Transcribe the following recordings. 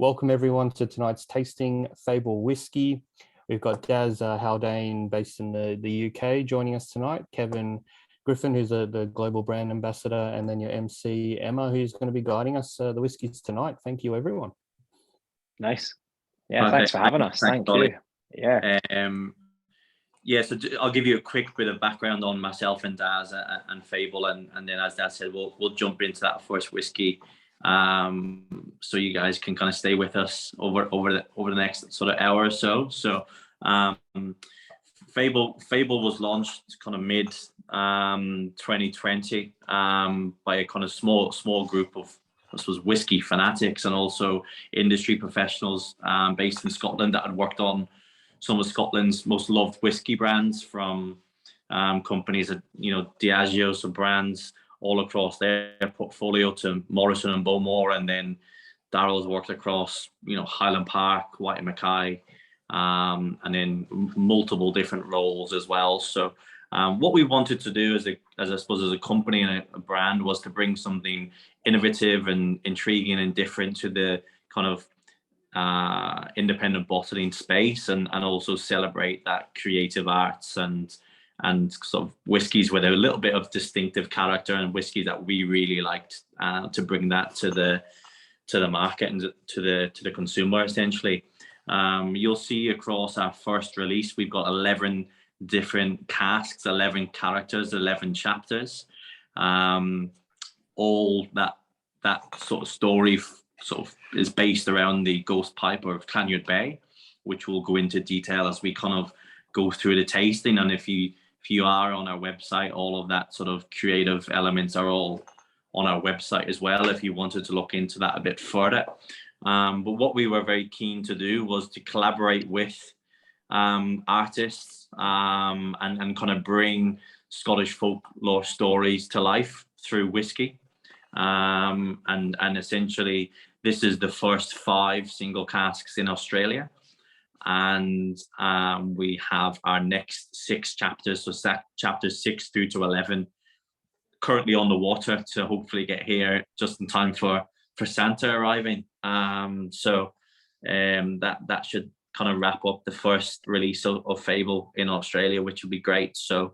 welcome everyone to tonight's tasting Fable Whisky. We've got Daz Haldane based in the UK joining us tonight, Kevin Griffin, who's the global brand ambassador, and then your MC, Emma, who's going to be guiding us the whiskies tonight. Thank you, everyone. Nice. Yeah, thanks for having us. Thank you. Yeah. Yeah, so I'll give you a quick bit of background on myself and Daz and Fable, and then as Daz said, we'll jump into that first whiskey, so you guys can kind of stay with us over the next sort of hour or so. So, Fable was launched kind of mid 2020 by a kind of small group of, I suppose, whiskey fanatics and also industry professionals based in Scotland that had worked on some of Scotland's most loved whiskey brands, from companies that, Diageo, so brands all across their portfolio, to Morrison and Bowmore, and then Daryl's worked across, Highland Park, White and Mackay, and then multiple different roles as well. So what we wanted to do as a company and a brand was to bring something innovative and intriguing and different to the kind of independent bottling space, and also celebrate that creative arts and sort of whiskies with a little bit of distinctive character, and whiskies that we really liked, to bring that to the market and to the consumer essentially. You'll see across our first release we've got 11 different casks, 11 characters, 11 chapters, all that sort of story sort of is based around the Ghost Piper of Clonard Bay, which we'll go into detail as we kind of go through the tasting. And if you are on our website, all of that sort of creative elements are all on our website as well, if you wanted to look into that a bit further. But what we were very keen to do was to collaborate with artists and kind of bring Scottish folklore stories to life through whiskey. And essentially this is the first 5 single casks in Australia, and we have our next 6 chapters, so chapters 6 through to 11, currently on the water to hopefully get here just in time for Santa arriving. So that should kind of wrap up the first release of Fable in Australia, which will be great. So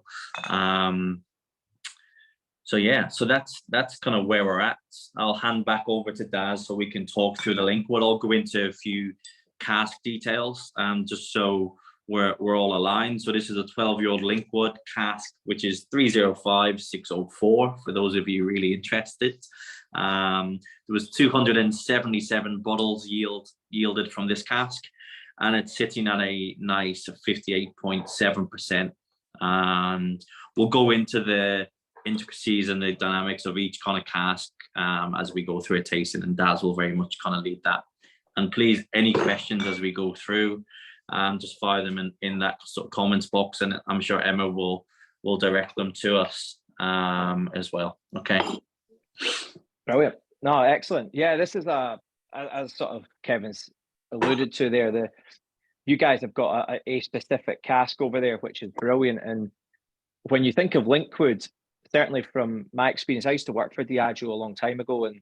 so that's kind of where we're at. I'll hand back over to Daz so we can talk through the Linkwood. I'll go into a few cask details, just so we're all aligned. So this is a 12-year-old Linkwood cask, which is 305604 for those of you really interested. There was 277 bottles yielded from this cask, and it's sitting at a nice 58.7%. And we'll go into the intricacies and the dynamics of each kind of cask as we go through a tasting, and Daz will very much kind of lead that. And please, any questions as we go through, just fire them in that sort of comments box, and I'm sure Emma will direct them to us as well. Okay. Brilliant. No, excellent. Yeah, this is as sort of Kevin's alluded to there, you guys have got a specific cask over there, which is brilliant. And when you think of Linkwood, certainly from my experience, I used to work for Diageo a long time ago, and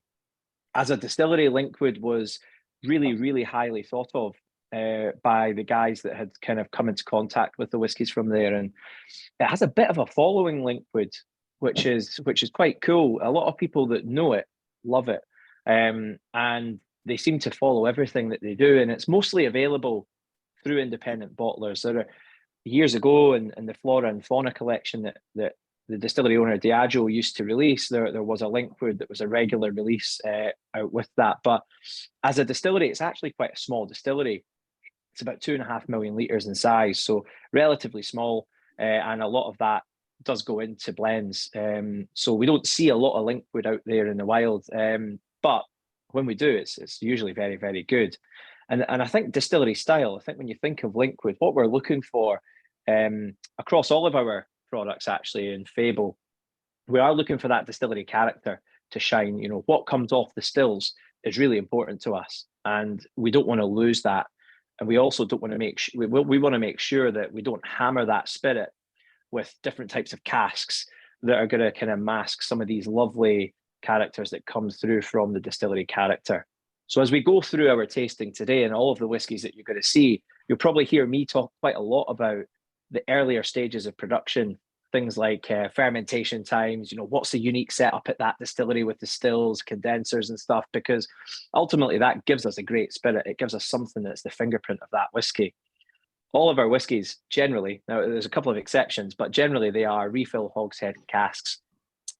as a distillery, Linkwood was really, really highly thought of by the guys that had kind of come into contact with the whiskies from there. And it has a bit of a following, Linkwood, which is quite cool. A lot of people that know it love it, and they seem to follow everything that they do. And it's mostly available through independent bottlers. There are years ago in the Flora and Fauna collection that the distillery owner Diageo used to release, there was a Linkwood that was a regular release out with that. But as a distillery, it's actually quite a small distillery. It's about 2.5 million litres in size, so relatively small, and a lot of that does go into blends. So we don't see a lot of Linkwood out there in the wild, but when we do, it's usually very, very good. And I think distillery style, I think when you think of Linkwood, what we're looking for across all of our products actually in Fable, we are looking for that distillery character to shine. What comes off the stills is really important to us, and we don't want to lose that. And we also don't want to we want to make sure that we don't hammer that spirit with different types of casks that are going to kind of mask some of these lovely characters that come through from the distillery character. So as we go through our tasting today and all of the whiskies that you're going to see, you'll probably hear me talk quite a lot about the earlier stages of production, things like fermentation times, what's the unique setup at that distillery with the stills, condensers and stuff, because ultimately that gives us a great spirit. It gives us something that's the fingerprint of that whiskey. All of our whiskies generally, now there's a couple of exceptions, but generally they are refill hogshead casks.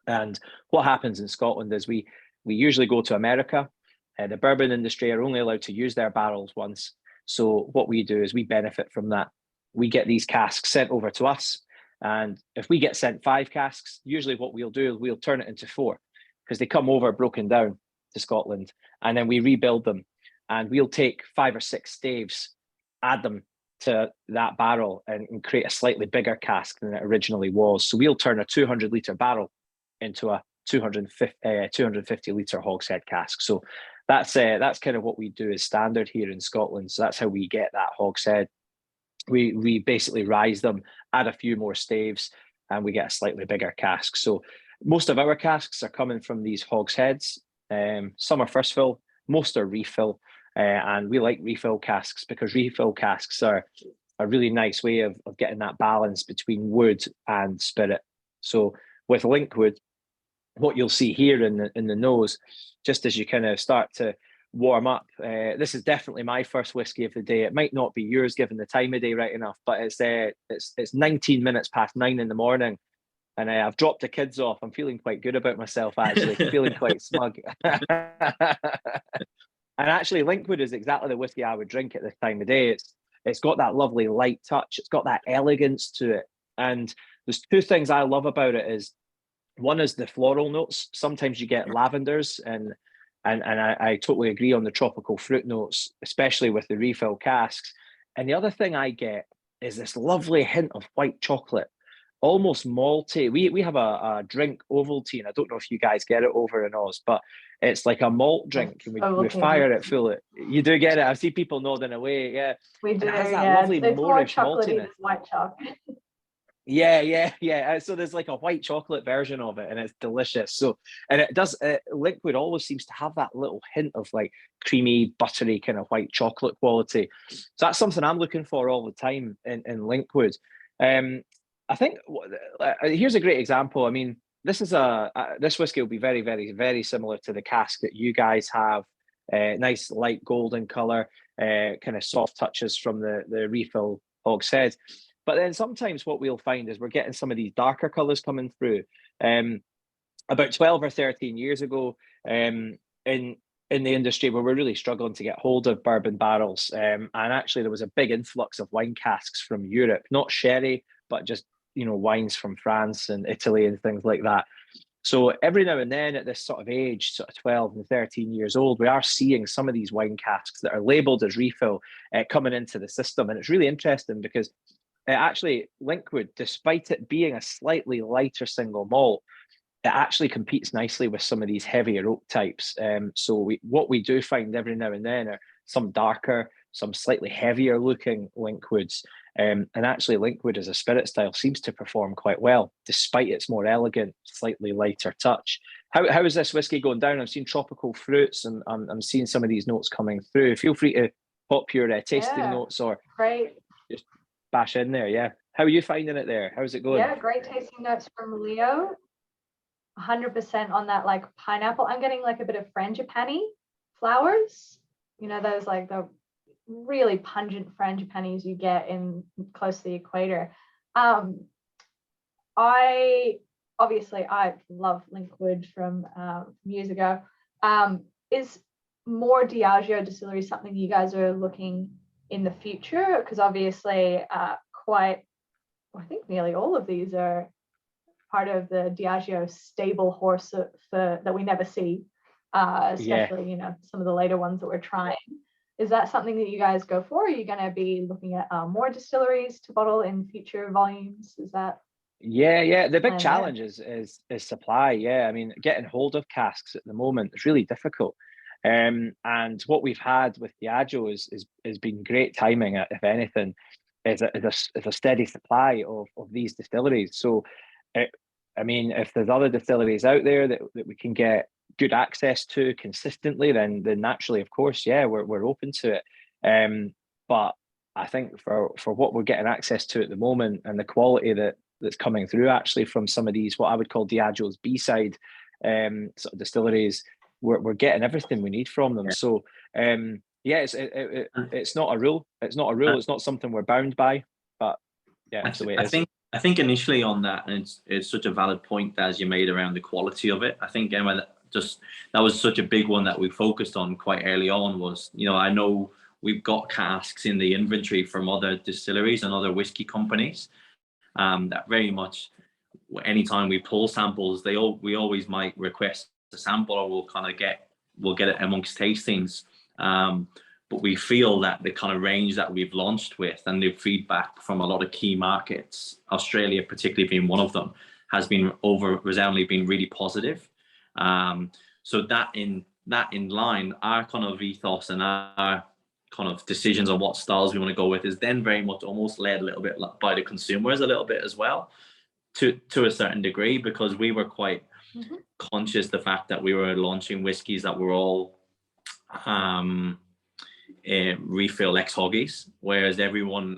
And what happens in Scotland is we usually go to America. The bourbon industry are only allowed to use their barrels once. So what we do is we benefit from that. We get these casks sent over to us. And if we get sent 5 casks, usually what we'll do is we'll turn it into 4 because they come over broken down to Scotland, and then we rebuild them. And we'll take 5 or 6 staves, add them to that barrel and create a slightly bigger cask than it originally was. So we'll turn a 200-litre barrel into a 250 litre hogshead cask. So that's kind of what we do as standard here in Scotland. So that's how we get that hogshead. We basically rise them, add a few more staves, and we get a slightly bigger cask. So most of our casks are coming from these hogsheads. Some are first fill, most are refill. And we like refill casks because refill casks are a really nice way of getting that balance between wood and spirit. So with Linkwood, what you'll see here in the nose, just as you kind of start to warm up, this is definitely my first whiskey of the day. It might not be yours given the time of day right enough, but it's 19 minutes past 9 in the morning, and I've dropped the kids off. I'm feeling quite good about myself, actually, feeling quite smug. And actually, Linkwood is exactly the whiskey I would drink at this time of day. It's got that lovely light touch. It's got that elegance to it. And there's 2 things I love about it. Is one is the floral notes. Sometimes you get lavenders, and I totally agree on the tropical fruit notes, especially with the refill casks. And the other thing I get is this lovely hint of white chocolate, almost malty. We have a drink, Ovaltine. I don't know if you guys get it over in Oz, but it's like a malt drink, and we fire it full. You do get it. I see people nodding away. Yeah, we do. And it has that lovely Moorish maltiness. White chocolate. Yeah. So there's like a white chocolate version of it, and it's delicious. So, and it does. Linkwood always seems to have that little hint of like creamy, buttery kind of white chocolate quality. So that's something I'm looking for all the time in Linkwood. I think here's a great example. I mean, this whiskey will be very, very, very similar to the cask that you guys have. Nice light golden color, kind of soft touches from the refill hogshead. But then sometimes what we'll find is we're getting some of these darker colors coming through. About 12 or 13 years ago, in the industry, where we're really struggling to get hold of bourbon barrels, and actually there was a big influx of wine casks from Europe, not sherry, but just wines from France and Italy and things like that. So every now and then at this sort of age, sort of 12 and 13 years old, we are seeing some of these wine casks that are labelled as refill coming into the system. And it's really interesting because actually Linkwood, despite it being a slightly lighter single malt, it actually competes nicely with some of these heavier oak types. So what we do find every now and then are some darker, some slightly heavier looking Linkwoods. And actually Linkwood as a spirit style seems to perform quite well, despite its more elegant, slightly lighter touch. How is this whiskey going down? I've seen tropical fruits, and I'm seeing some of these notes coming through. Feel free to pop your tasting notes or just bash in there. Yeah. How are you finding it there? How's it going? Yeah, great tasting notes from Leo. 100% on that like pineapple. I'm getting like a bit of frangipani flowers. Those like the really pungent frangipanis you get in close to the equator. I love Linkwood from years ago. Is more Diageo distillery something you guys are looking in the future? Because obviously I think nearly all of these are part of the Diageo stable horse that we never see, especially some of the later ones that we're trying. Is that something that you guys go for? Are you going to be looking at more distilleries to bottle in future volumes? Is that? Yeah. The big challenge is supply. Yeah, I mean, getting hold of casks at the moment is really difficult. And what we've had with Diageo is been great timing. If anything, is a steady supply of these distilleries. So, I mean, if there's other distilleries out there that we can get good access to consistently, then naturally, of course, yeah, we're open to it. But I think for what we're getting access to at the moment, and the quality that's coming through actually from some of these, what I would call Diageo's B-side sort of distilleries, we're getting everything we need from them. So yeah, it's not a rule. It's not a rule. It's not something we're bound by. But yeah, that's the way it is. I think initially on that, and it's such a valid point as you made around the quality of it. I think, Emma, that was such a big one that we focused on quite early on. Was, you know, I know we've got casks in the inventory from other distilleries and other whiskey companies that very much, anytime we pull samples, we always might request a sample, or we'll get it amongst tastings. But we feel that the kind of range that we've launched with, and the feedback from a lot of key markets, Australia particularly being one of them, has been resoundingly been really positive. So that in line, our kind of ethos and our kind of decisions on what styles we want to go with is then very much almost led a little bit by the consumers a little bit as well, to a certain degree, because we were quite conscious the fact that we were launching whiskies that were all refill ex-hoggies, whereas a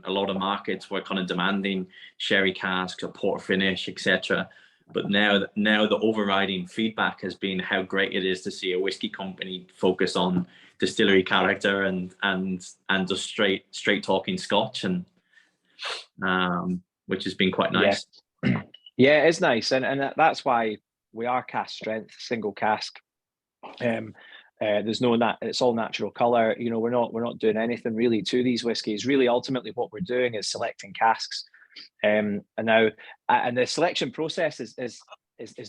lot of markets were kind of demanding sherry casks or port finish, etc. But now the overriding feedback has been how great it is to see a whiskey company focus on distillery character and just straight talking Scotch, and which has been quite nice. Yeah, it's nice, and that's why we are cask strength, single cask. There's it's all natural color. You know, we're not doing anything really to these whiskies. Really, ultimately, what we're doing is selecting casks. And the selection process is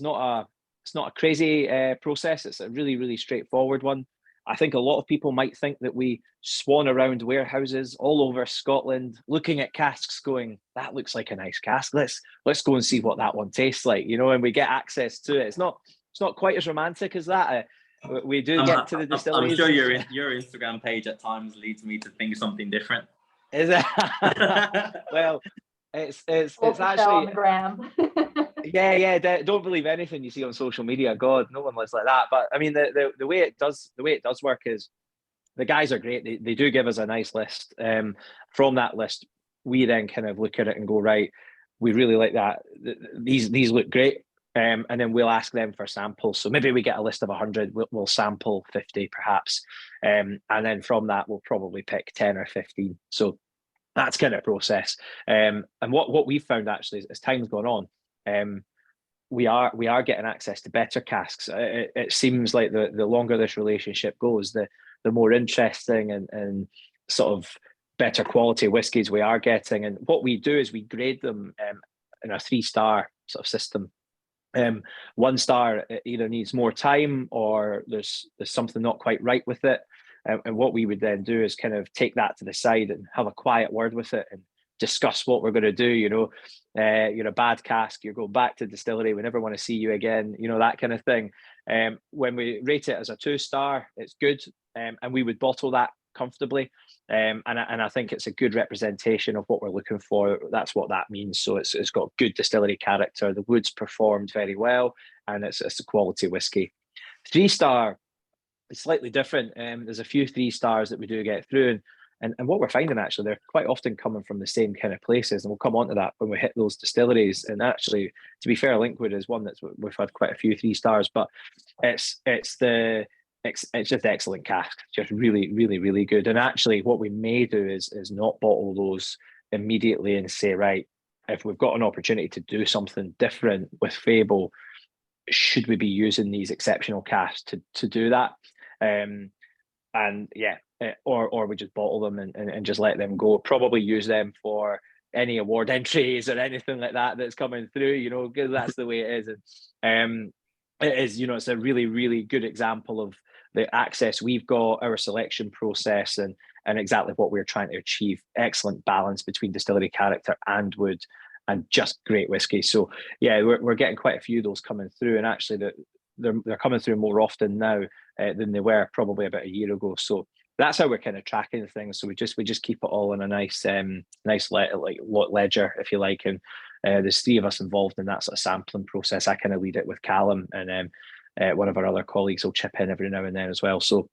not a crazy process. It's a really, really straightforward one. I think a lot of people might think that we swan around warehouses all over Scotland looking at casks going, that looks like a nice cask. Let's go and see what that one tastes like, you know, and we get access to it. It's not quite as romantic as that. We do get to the distilleries. I'm sure your Instagram page at times leads me to think something different. Is it? Well, it's actually on the gram. yeah. Don't believe anything you see on social media. God, no one lives like that. But I mean, the way it does work is the guys are great. They do give us a nice list. From that list, we then kind of look at it and go, right, we really like that. These look great. And then we'll ask them for samples. So maybe we get a list of 100, we'll sample 50 perhaps. And then from that, we'll probably pick 10 or 15. So that's kind of process. And what we've found actually as time's gone on, we are getting access to better casks. It seems like the longer this relationship goes, the more interesting and sort of better quality whiskies we are getting. And what we do is we grade them in a 3-star sort of system. 1 star, it either needs more time or there's something not quite right with it. And what we would then do is kind of take that to the side and have a quiet word with it and discuss what we're going to do. You know, you're a bad cask, you're going back to distillery, we never want to see you again, you know, that kind of thing. When we rate it as a 2-star, it's good. And we would bottle that comfortably. And I think it's a good representation of what we're looking for. That's what that means. So it's got good distillery character. The wood's performed very well, and it's a quality whiskey. 3-star is slightly different. There's a few 3-stars that we do get through, and what we're finding actually, they're quite often coming from the same kind of places, and we'll come on to that when we hit those distilleries. And actually, to be fair, Linkwood is one we've had quite a few 3-stars, but it's just excellent cask, just really, really, really good. And actually what we may do is not bottle those immediately and say, right, if we've got an opportunity to do something different with Fable, should we be using these exceptional casks to do that? Or we just bottle them and just let them go. Probably use them for any award entries or anything like that that's coming through, you know, because that's the way it is. And it is, you know, it's a really, really good example of the access we've got, our selection process, and exactly what we're trying to achieve. Excellent balance between distillery character and wood, and just great whiskey. So yeah, we're getting quite a few of those coming through, and actually they're coming through more often now than they were probably about a year ago. So that's how we're kind of tracking things. So we just keep it all in a nice ledger, if you like. And there's 3 of us involved in that sort of sampling process. I kind of lead it with Callum, and one of our other colleagues will chip in every now and then as well. So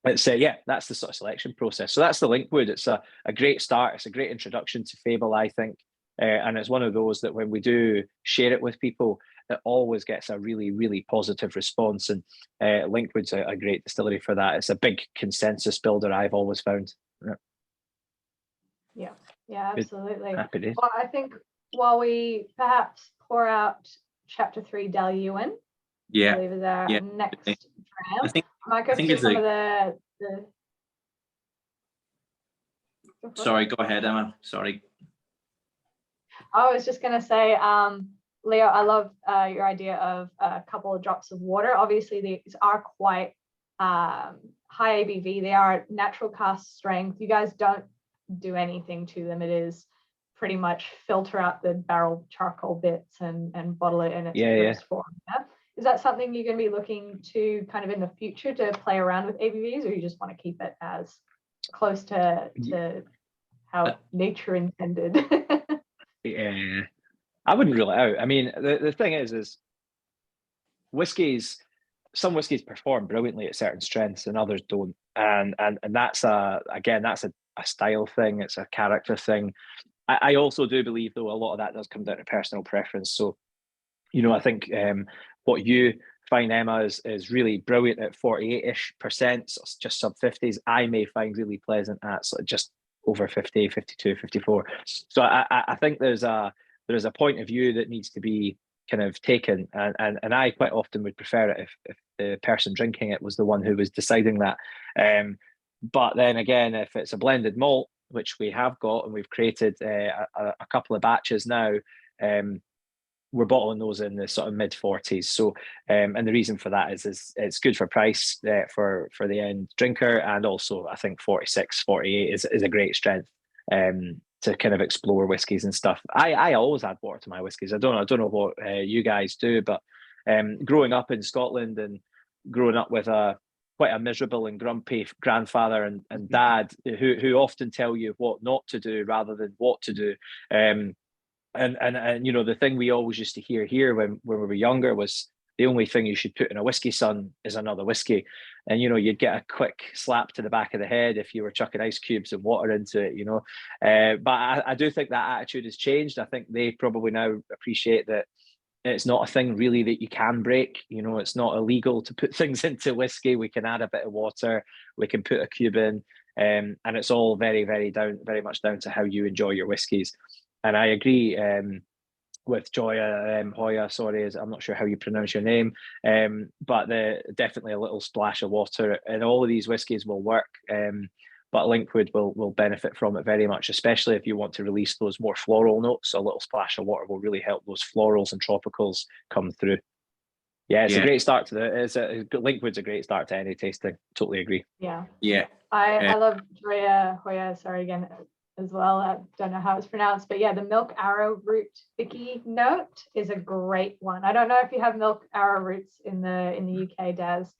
it's that's the sort of selection process. So that's the Linkwood. It's a great start. It's a great introduction to Fable, I think. And it's one of those that when we do share it with people, it always gets a really, really positive response. And Linkwood's a great distillery for that. It's a big consensus builder, I've always found. Yeah, absolutely. Happy days. Well, I think while we perhaps pour out chapter 3, Dal Ewing, I believe is our next dram. I might go through some of the... Sorry, go ahead, Emma. Sorry. I was just going to say, Leo, I love your idea of a couple of drops of water. Obviously, these are quite high ABV. They are natural cask strength. You guys don't do anything to them. It is pretty much filter out the barrel charcoal bits and bottle it in its purest form. Yeah? Is that something you're going to be looking to kind of in the future to play around with ABVs, or you just want to keep it as close to how nature intended? Yeah, I wouldn't rule it out. I mean, the thing is some whiskies perform brilliantly at certain strengths and others don't, and that's a style thing. It's a character thing. I also do believe, though, a lot of that does come down to personal preference. So, I think what you find, Emma, is really brilliant at 48-ish%, so just sub 50s. I may find really pleasant at sort of just over 50, 52, 54. So I think there's a point of view that needs to be kind of taken, and I quite often would prefer it if the person drinking it was the one who was deciding that. But then again, if it's a blended malt, which we have got, and we've created a couple of batches now, we're bottling those in the sort of mid 40s. So, and the reason for that is it's good for price for the end drinker, and also I think 46, 48 is a great strength to kind of explore whiskies and stuff. I always add water to my whiskies. I don't know what you guys do, but growing up in Scotland and growing up with quite a miserable and grumpy grandfather and dad who often tell you what not to do rather than what to do. And the thing we always used to hear here when we were younger was the only thing you should put in a whiskey, son, is another whiskey. And you'd get a quick slap to the back of the head if you were chucking ice cubes and water into it. But I do think that attitude has changed. I think they probably now appreciate that it's not a thing really that you can break. It's not illegal to put things into whiskey. We can add a bit of water, we can put a cube in, and it's all very, very much down to how you enjoy your whiskies. And I agree with Hoya. Sorry, I'm not sure how you pronounce your name, but definitely a little splash of water in all of these whiskies will work. But Linkwood will benefit from it very much, especially if you want to release those more floral notes. A little splash of water will really help those florals and tropicals come through. Yeah, it's a great start to Linkwood's a great start to any tasting. Totally agree. Yeah. I love Hoya. Sorry again as well. I don't know how it's pronounced, but yeah, the milk arrowroot icky note is a great one. I don't know if you have milk arrowroots in the UK, Daz.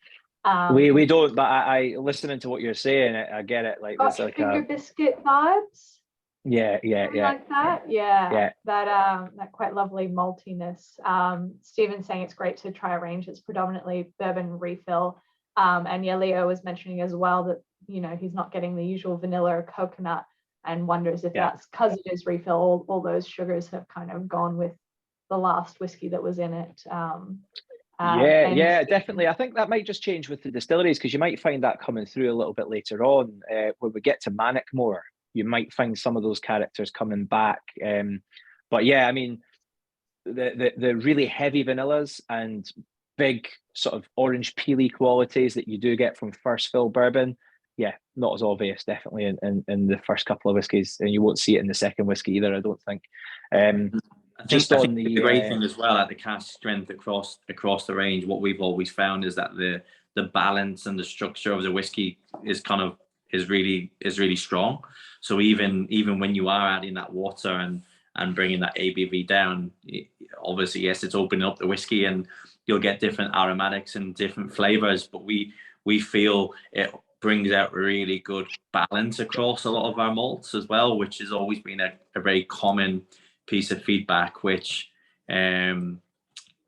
We don't, but I listening to what you're saying, I get it. Like there's like finger biscuit vibes. Yeah. Like that. Yeah. That quite lovely maltiness. Stephen's saying it's great to try a range that's predominantly bourbon refill. And Leo was mentioning as well that he's not getting the usual vanilla or coconut, and wonders if that's because it is refill. All those sugars have kind of gone with the last whiskey that was in it. Definitely. I think that might just change with the distilleries, because you might find that coming through a little bit later on. When we get to Mannochmore, you might find some of those characters coming back. But yeah, I mean, the really heavy vanillas and big sort of orange peely qualities that you do get from first fill bourbon, not as obvious definitely in the first couple of whiskies, and you won't see it in the second whiskey either, I don't think. I think the great thing as well at the cask strength across the range, what we've always found is that the balance and the structure of the whiskey is really strong. So even when you are adding that water and bringing that ABV down, obviously yes, it's opening up the whiskey and you'll get different aromatics and different flavors, but we feel it brings out really good balance across a lot of our malts as well, which has always been a very common piece of feedback, which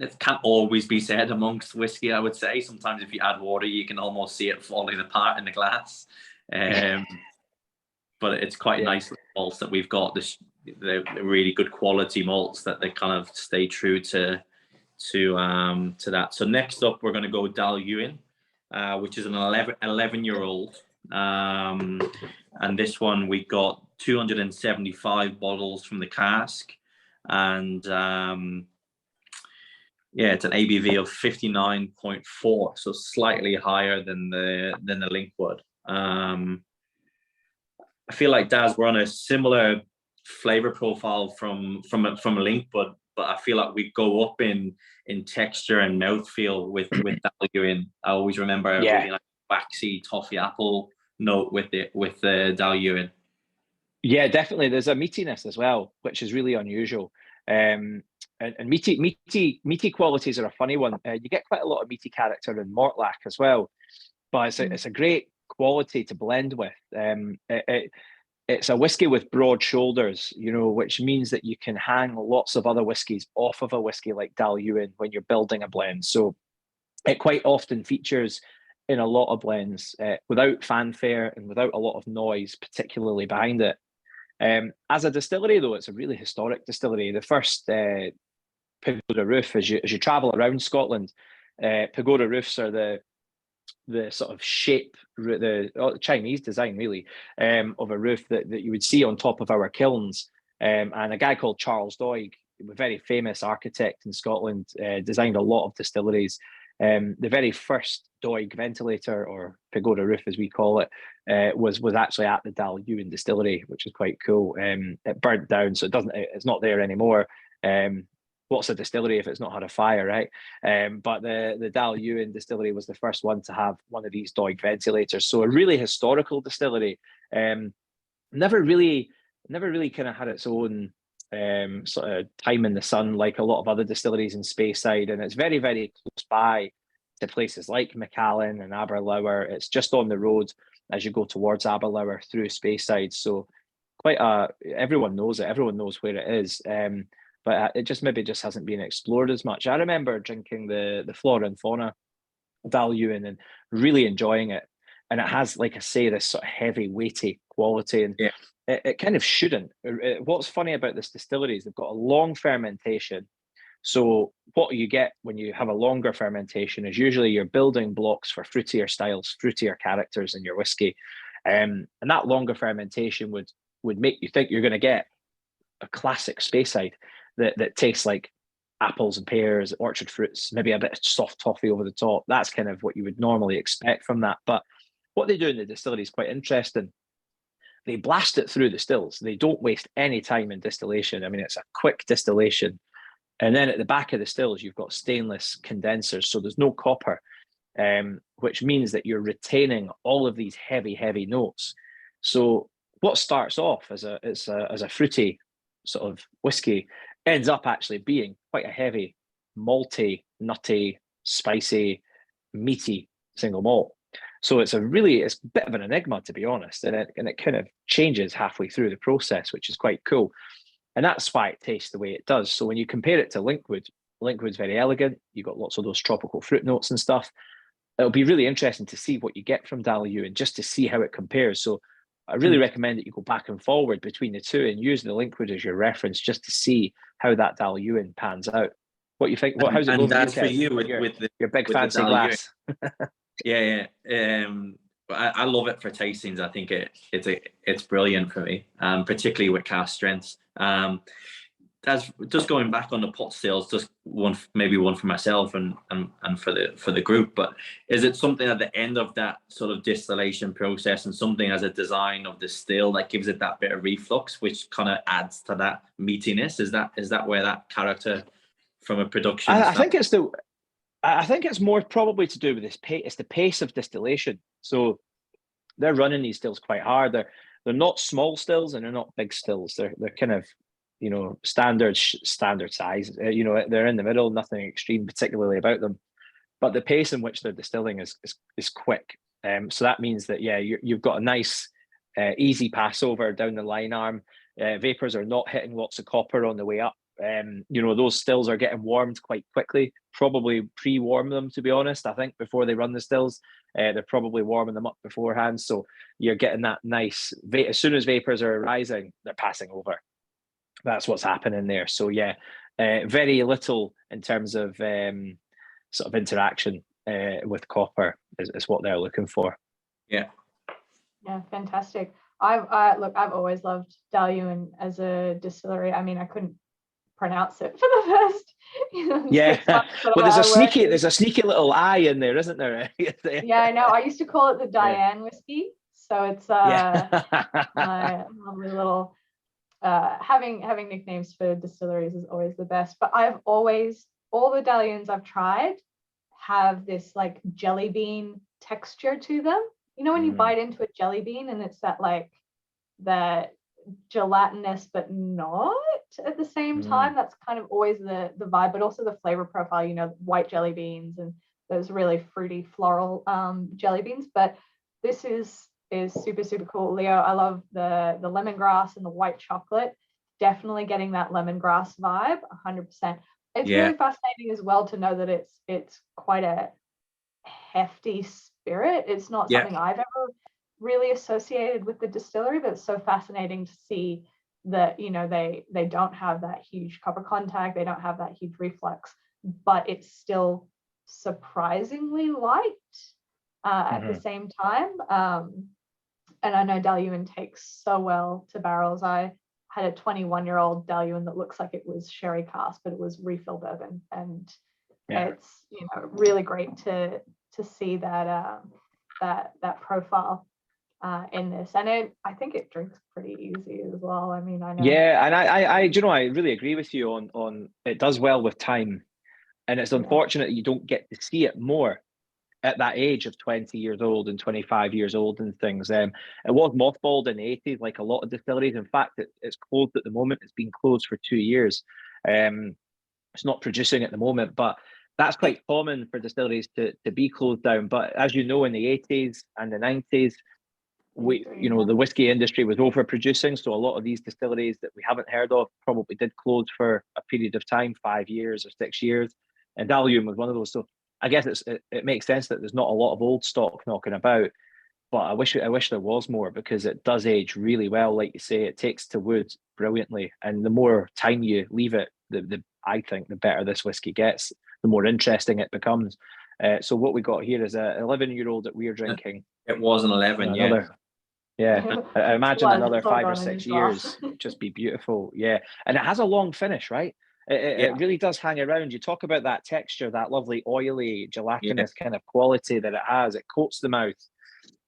it can't always be said amongst whiskey, I would say. Sometimes if you add water, you can almost see it falling apart in the glass. But it's quite nice malts that we've got. The really good quality malts that they kind of stay true to that. So next up, we're going to go Dal Ewing, which is an 11-year-old. And this one, we got 275 bottles from the cask. And it's an ABV of 59.4, so slightly higher than the Linkwood. I feel like, Daz, we're on a similar flavor profile from a Linkwood, but I feel like we go up in texture and mouthfeel with Dal Ewing. I always remember a really like waxy toffee apple note with the Dal Ewing. Yeah, definitely. There's a meatiness as well, which is really unusual. And meaty qualities are a funny one. You get quite a lot of meaty character in Mortlach as well, but it's a great quality to blend with. It's a whiskey with broad shoulders, which means that you can hang lots of other whiskies off of a whiskey like Dal Ewing when you're building a blend. So it quite often features in a lot of blends without fanfare and without a lot of noise, particularly behind it. As a distillery, though, it's a really historic distillery. The first pagoda roof, as you travel around Scotland, pagoda roofs are the sort of shape, the Chinese design, really, of a roof that you would see on top of our kilns. And a guy called Charles Doig, a very famous architect in Scotland, designed a lot of distilleries. The very first Doig ventilator, or pagoda roof as we call it, was actually at the Dal Ewing distillery, which is quite cool. It burnt down, so it's not there anymore. What's a distillery if it's not had a fire, right? But the Dal Ewing distillery was the first one to have one of these Doig ventilators. So a really historical distillery. Never really kind of had its own sort of time in the sun like a lot of other distilleries in Speyside, and it's very, very close by to places like Macallan and Aberlour. It's just on the road as you go towards Aberlour through Speyside. So everyone knows it. Everyone knows where it is. But it just hasn't been explored as much. I remember drinking the Flora and Fauna Dal Ewing and really enjoying it. And it has, like I say, this sort of heavy, weighty quality. And it kind of shouldn't. What's funny about this distillery is they've got a long fermentation. So what you get when you have a longer fermentation is usually you're building blocks for fruitier styles, fruitier characters in your whiskey. And that longer fermentation would make you think you're going to get a classic Speyside that tastes like apples and pears, orchard fruits, maybe a bit of soft toffee over the top. That's kind of what you would normally expect from that. But what they do in the distillery is quite interesting. They blast it through the stills. They don't waste any time in distillation. I mean, it's a quick distillation. And then at the back of the stills, you've got stainless condensers. So there's no copper, which means that you're retaining all of these heavy, heavy notes. So what starts off as a fruity sort of whiskey ends up actually being quite a heavy, malty, nutty, spicy, meaty single malt. So it's a bit of an enigma, to be honest, and it kind of changes halfway through the process, which is quite cool. And that's why it tastes the way it does. So when you compare it to Linkwood's very elegant. You've got lots of those tropical fruit notes and stuff. It'll be really interesting to see what you get from Dal Ewing, just to see how it compares. So I really recommend that you go back and forward between the two and use the Linkwood as your reference, just to see how that Dal Ewing pans out. What you think? How's it going? And that's for you with your big with fancy glass. Yeah. I love it for tastings. I think it's brilliant for me, particularly with cask strengths. That's just going back on the pot stills, just one for myself and for the group. But is it something at the end of that sort of distillation process and something as a design of the still that gives it that bit of reflux, which kind of adds to that meatiness? Is that where that character from a production? I think it's more probably to do with this pace. It's the pace of distillation. So they're running these stills quite hard. They're not small stills and they're not big stills. They're kind of, standard size. They're in the middle. Nothing extreme particularly about them. But the pace in which they're distilling is quick. So that means that you've got a nice easy passover down the line arm. Vapors are not hitting lots of copper on the way up. You know, those stills are getting warmed quite quickly. Probably pre-warm them, to be honest. I think before they run the stills, they're probably warming them up beforehand. So you're getting that nice. As soon as vapors are rising, they're passing over. That's what's happening there. So yeah, very little in terms of sort of interaction with copper is what they're looking for. Yeah. Yeah, fantastic. I've always loved Dal Ewing as a distillery. I mean, I couldn't pronounce it for the first 6 months. Well, there's a sneaky little I in there, isn't there? Yeah, I know. I used to call it the Dailuaine whiskey. So it's my lovely little having nicknames for distilleries is always the best. But all the Dal Ewings I've tried have this like jelly bean texture to them. You know when you bite into a jelly bean and it's that gelatinous but not at the same time. That's kind of always the vibe, but also the flavor profile, you know, white jelly beans and those really fruity floral jelly beans. But this is super, super cool. Leo, I love the lemongrass and the white chocolate. Definitely getting that lemongrass vibe 100%. It's really fascinating as well to know that it's quite a hefty spirit. It's not something I've ever really associated with the distillery, but it's so fascinating to see that, you know, they don't have that huge copper contact, they don't have that huge reflux, but it's still surprisingly light at the same time. And I know Dal Ewing takes so well to barrels. I had a 21-year-old Dal Ewing that looks like it was sherry cask, but it was refill bourbon, and it's, you know, really great to see that that profile in this, and I think it drinks pretty easy as well. I mean, I know. Yeah, and I you know, I really agree with you on it does well with time, and it's unfortunate you don't get to see it more at that age of 20 years old and 25 years old and things. It was mothballed in the 80s, like a lot of distilleries. In fact, it's closed at the moment. It's been closed for 2 years. It's not producing at the moment, but that's quite common for distilleries to be closed down. But as you know, in the 80s and the 90s, the whiskey industry was overproducing. So a lot of these distilleries that we haven't heard of probably did close for a period of time, 5 years or 6 years. And Dal Ewing was one of those. So I guess it makes sense that there's not a lot of old stock knocking about, but I wish there was more, because it does age really well. Like you say, it takes to wood brilliantly, and the more time you leave it, I think the better this whiskey gets, the more interesting it becomes. So what we got here is an 11-year-old that we're drinking. It was an 11, I imagine another 5 or 6 years just be beautiful. Yeah, and it has a long finish, right? It really does hang around. You talk about that texture, that lovely oily, gelatinous kind of quality that it has. It coats the mouth,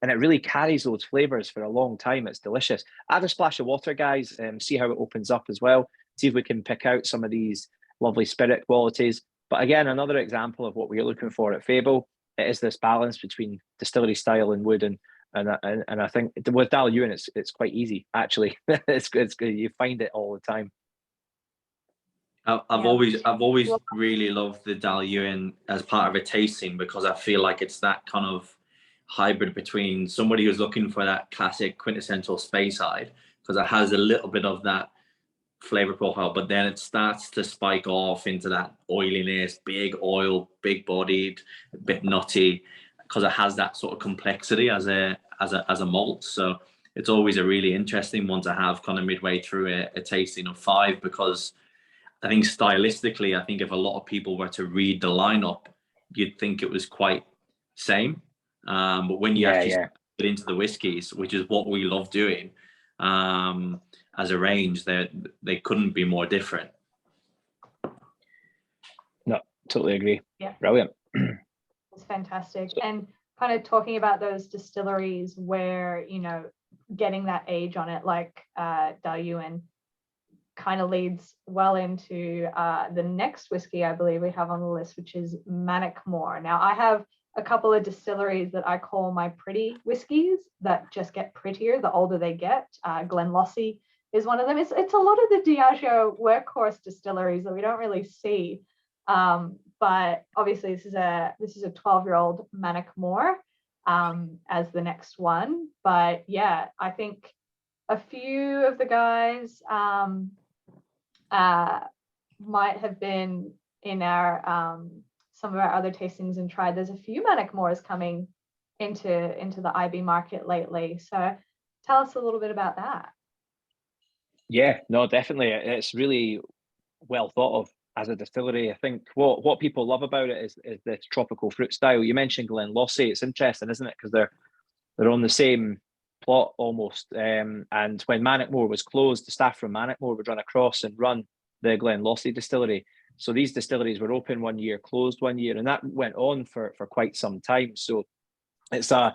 and it really carries those flavors for a long time. It's delicious. Add a splash of water, guys, and see how it opens up as well. See if we can pick out some of these lovely spirit qualities. But again, another example of what we're looking for at Fable. It is this balance between distillery style and wood, and I think with Dal Ewing, it's quite easy actually. it's good. You find it all the time. I've always really loved the Dal Ewing as part of a tasting, because I feel like it's that kind of hybrid between somebody who's looking for that classic quintessential Speyside, because it has a little bit of that flavor profile, but then it starts to spike off into that oiliness, big oil, big bodied, a bit nutty, because it has that sort of complexity as a malt. So it's always a really interesting one to have kind of midway through a tasting of 5, because I think stylistically, I think if a lot of people were to read the lineup, you'd think it was quite same. But when you actually get into the whiskies, which is what we love doing as a range, they couldn't be more different. No, totally agree. Yeah, brilliant. It's fantastic. And kind of talking about those distilleries where, you know, getting that age on it, like Dal Ewing, kind of leads well into the next whiskey I believe we have on the list, which is Mannochmore. Now, I have a couple of distilleries that I call my pretty whiskies that just get prettier the older they get. Glenlossie is one of them. It's a lot of the Diageo workhorse distilleries that we don't really see. But obviously this is a 12-year-old Mannochmore as the next one. But yeah, I think a few of the guys might have been in our some of our other tastings and tried, there's a few Mannochmores coming into the IB market lately. So tell us a little bit about that. Yeah, no, definitely. It's really well thought of as a distillery. I think what people love about it is this tropical fruit style. You mentioned Glenlossie. It's interesting, isn't it? Because they're on the same plot almost. And when Mannochmore was closed, the staff from Mannochmore would run across and run the Glenlossie distillery. So these distilleries were open one year, closed one year, and that went on for quite some time. So it's a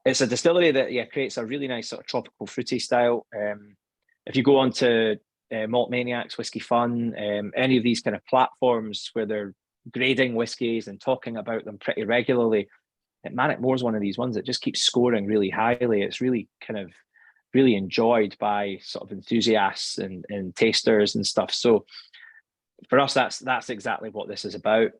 distillery that creates a really nice sort of tropical fruity style. If you go on to Malt Maniacs, Whiskey Fun, any of these kind of platforms where they're grading whiskies and talking about them pretty regularly, Mannochmore is one of these ones that just keeps scoring really highly. It's really kind of really enjoyed by sort of enthusiasts and tasters and stuff. So for us, that's exactly what this is about.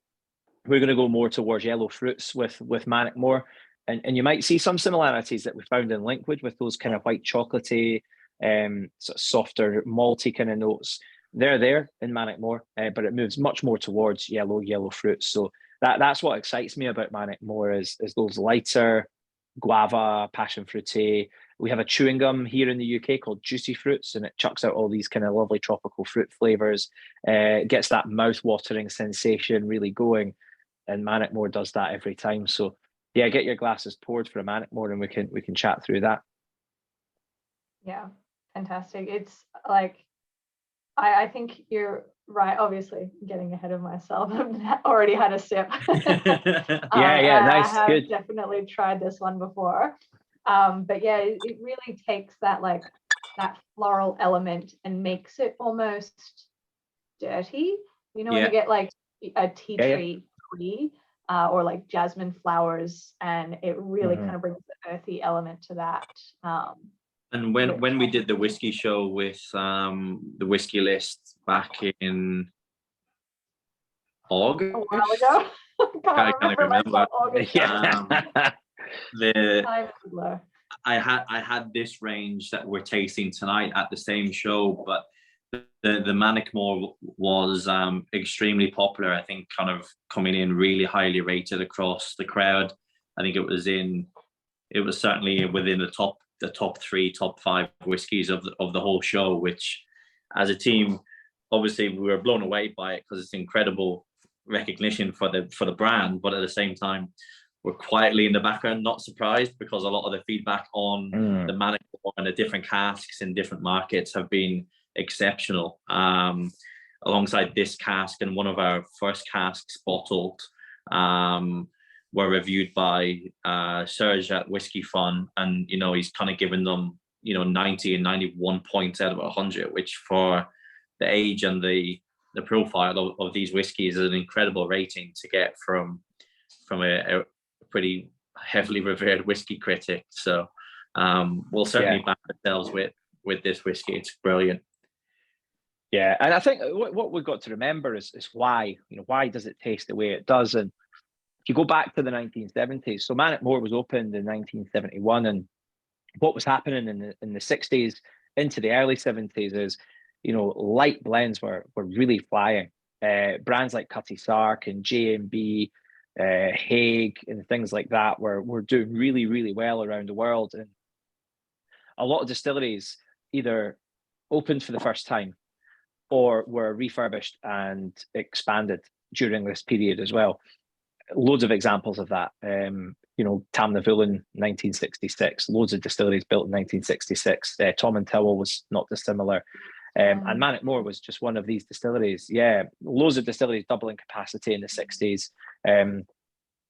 We're going to go more towards yellow fruits with Mannochmore, and you might see some similarities that we found in Linkwood with those kind of white chocolatey, sort of softer malty kind of notes. They're there in Mannochmore, but it moves much more towards yellow fruits. So that's what excites me about Mannochmore is those lighter guava, passion fruity. We have a chewing gum here in the UK called Juicy Fruits, and it chucks out all these kind of lovely tropical fruit flavors. It gets that mouth-watering sensation really going, and Mannochmore does that every time. So yeah, get your glasses poured for a Mannochmore, and we can chat through that. Yeah, fantastic. It's like I think you're right. Obviously, getting ahead of myself. I've already had a sip. Yeah, nice. I have Good. definitely tried this one before. But yeah, it really takes that that floral element and makes it almost dirty. You know, when you get like a tea tree tree or like jasmine flowers, and it really kind of brings the earthy element to that. And when we did the whiskey show with the whiskey list back in August, a while ago, I can't remember. August. I had this range that we're tasting tonight at the same show, but the Mannochmore was extremely popular. I think kind of coming in really highly rated across the crowd. I think it was certainly within the top 3, top 5 whiskies of the whole show, which as a team, obviously we were blown away by it because it's incredible recognition for the brand, but at the same time we're quietly in the background not surprised, because a lot of the feedback on the Mannochmore and the different casks in different markets have been exceptional. Alongside this cask and one of our first casks bottled were reviewed by Serge at Whiskey Fun, and he's kind of given them 90 and 91 points out of 100, which for the age and the profile of these whiskies is an incredible rating to get from a pretty heavily revered whiskey critic. So we'll certainly back ourselves with this whiskey. It's brilliant. Yeah, and I think what we've got to remember is why does it taste the way it does. And if you go back to the 1970s, so Mannochmore was opened in 1971, and what was happening in the 60s into the early 70s is, light blends were really flying. Brands like Cutty Sark and J&B, Hague, and things like that were doing really, really well around the world. And a lot of distilleries either opened for the first time or were refurbished and expanded during this period as well. Loads of examples of that. Tamnavulin, 1966. Loads of distilleries built in 1966. Tom and Towel was not dissimilar. And Mannochmore was just one of these distilleries. Yeah, loads of distilleries doubling capacity in the 60s.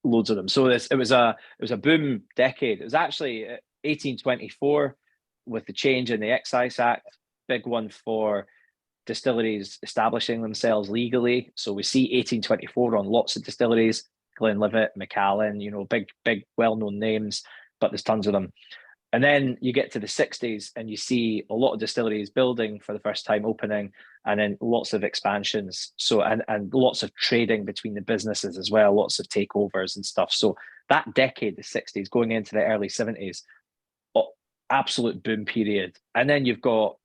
Loads of them. So it was a boom decade. It was actually 1824 with the change in the Excise Act, big one for distilleries establishing themselves legally. So we see 1824 on lots of distilleries, Glenlivet, Macallan, big well-known names, but there's tons of them. And then you get to the 60s and you see a lot of distilleries building for the first time, opening, and then lots of expansions. So and lots of trading between the businesses as well, lots of takeovers and stuff. So that decade, the 60s, going into the early 70s, absolute boom period. And then you've got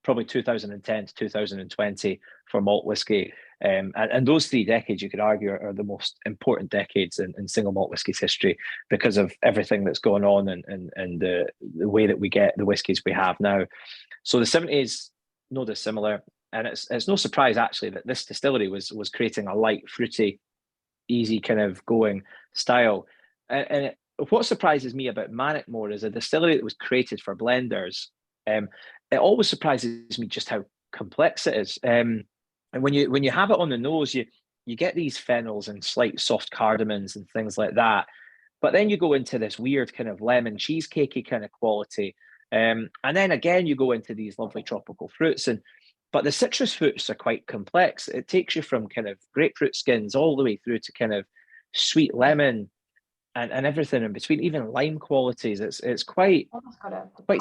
probably 2010 to 2020 for malt whiskey. And those 3 decades, you could argue, are the most important decades in single malt whiskey's history because of everything that's going on and the way that we get the whiskies we have now. So the 70s, no dissimilar. And it's no surprise, actually, that this distillery was creating a light, fruity, easy kind of going style. And what surprises me about Mannochmore is a distillery that was created for blenders. It always surprises me just how complex it is. And when you have it on the nose, you get these phenols and slight soft cardamoms and things like that. But then you go into this weird kind of lemon cheesecakey kind of quality. And then again, you go into these lovely tropical fruits. But the citrus fruits are quite complex. It takes you from kind of grapefruit skins all the way through to kind of sweet lemon and everything in between, even lime qualities. It's quite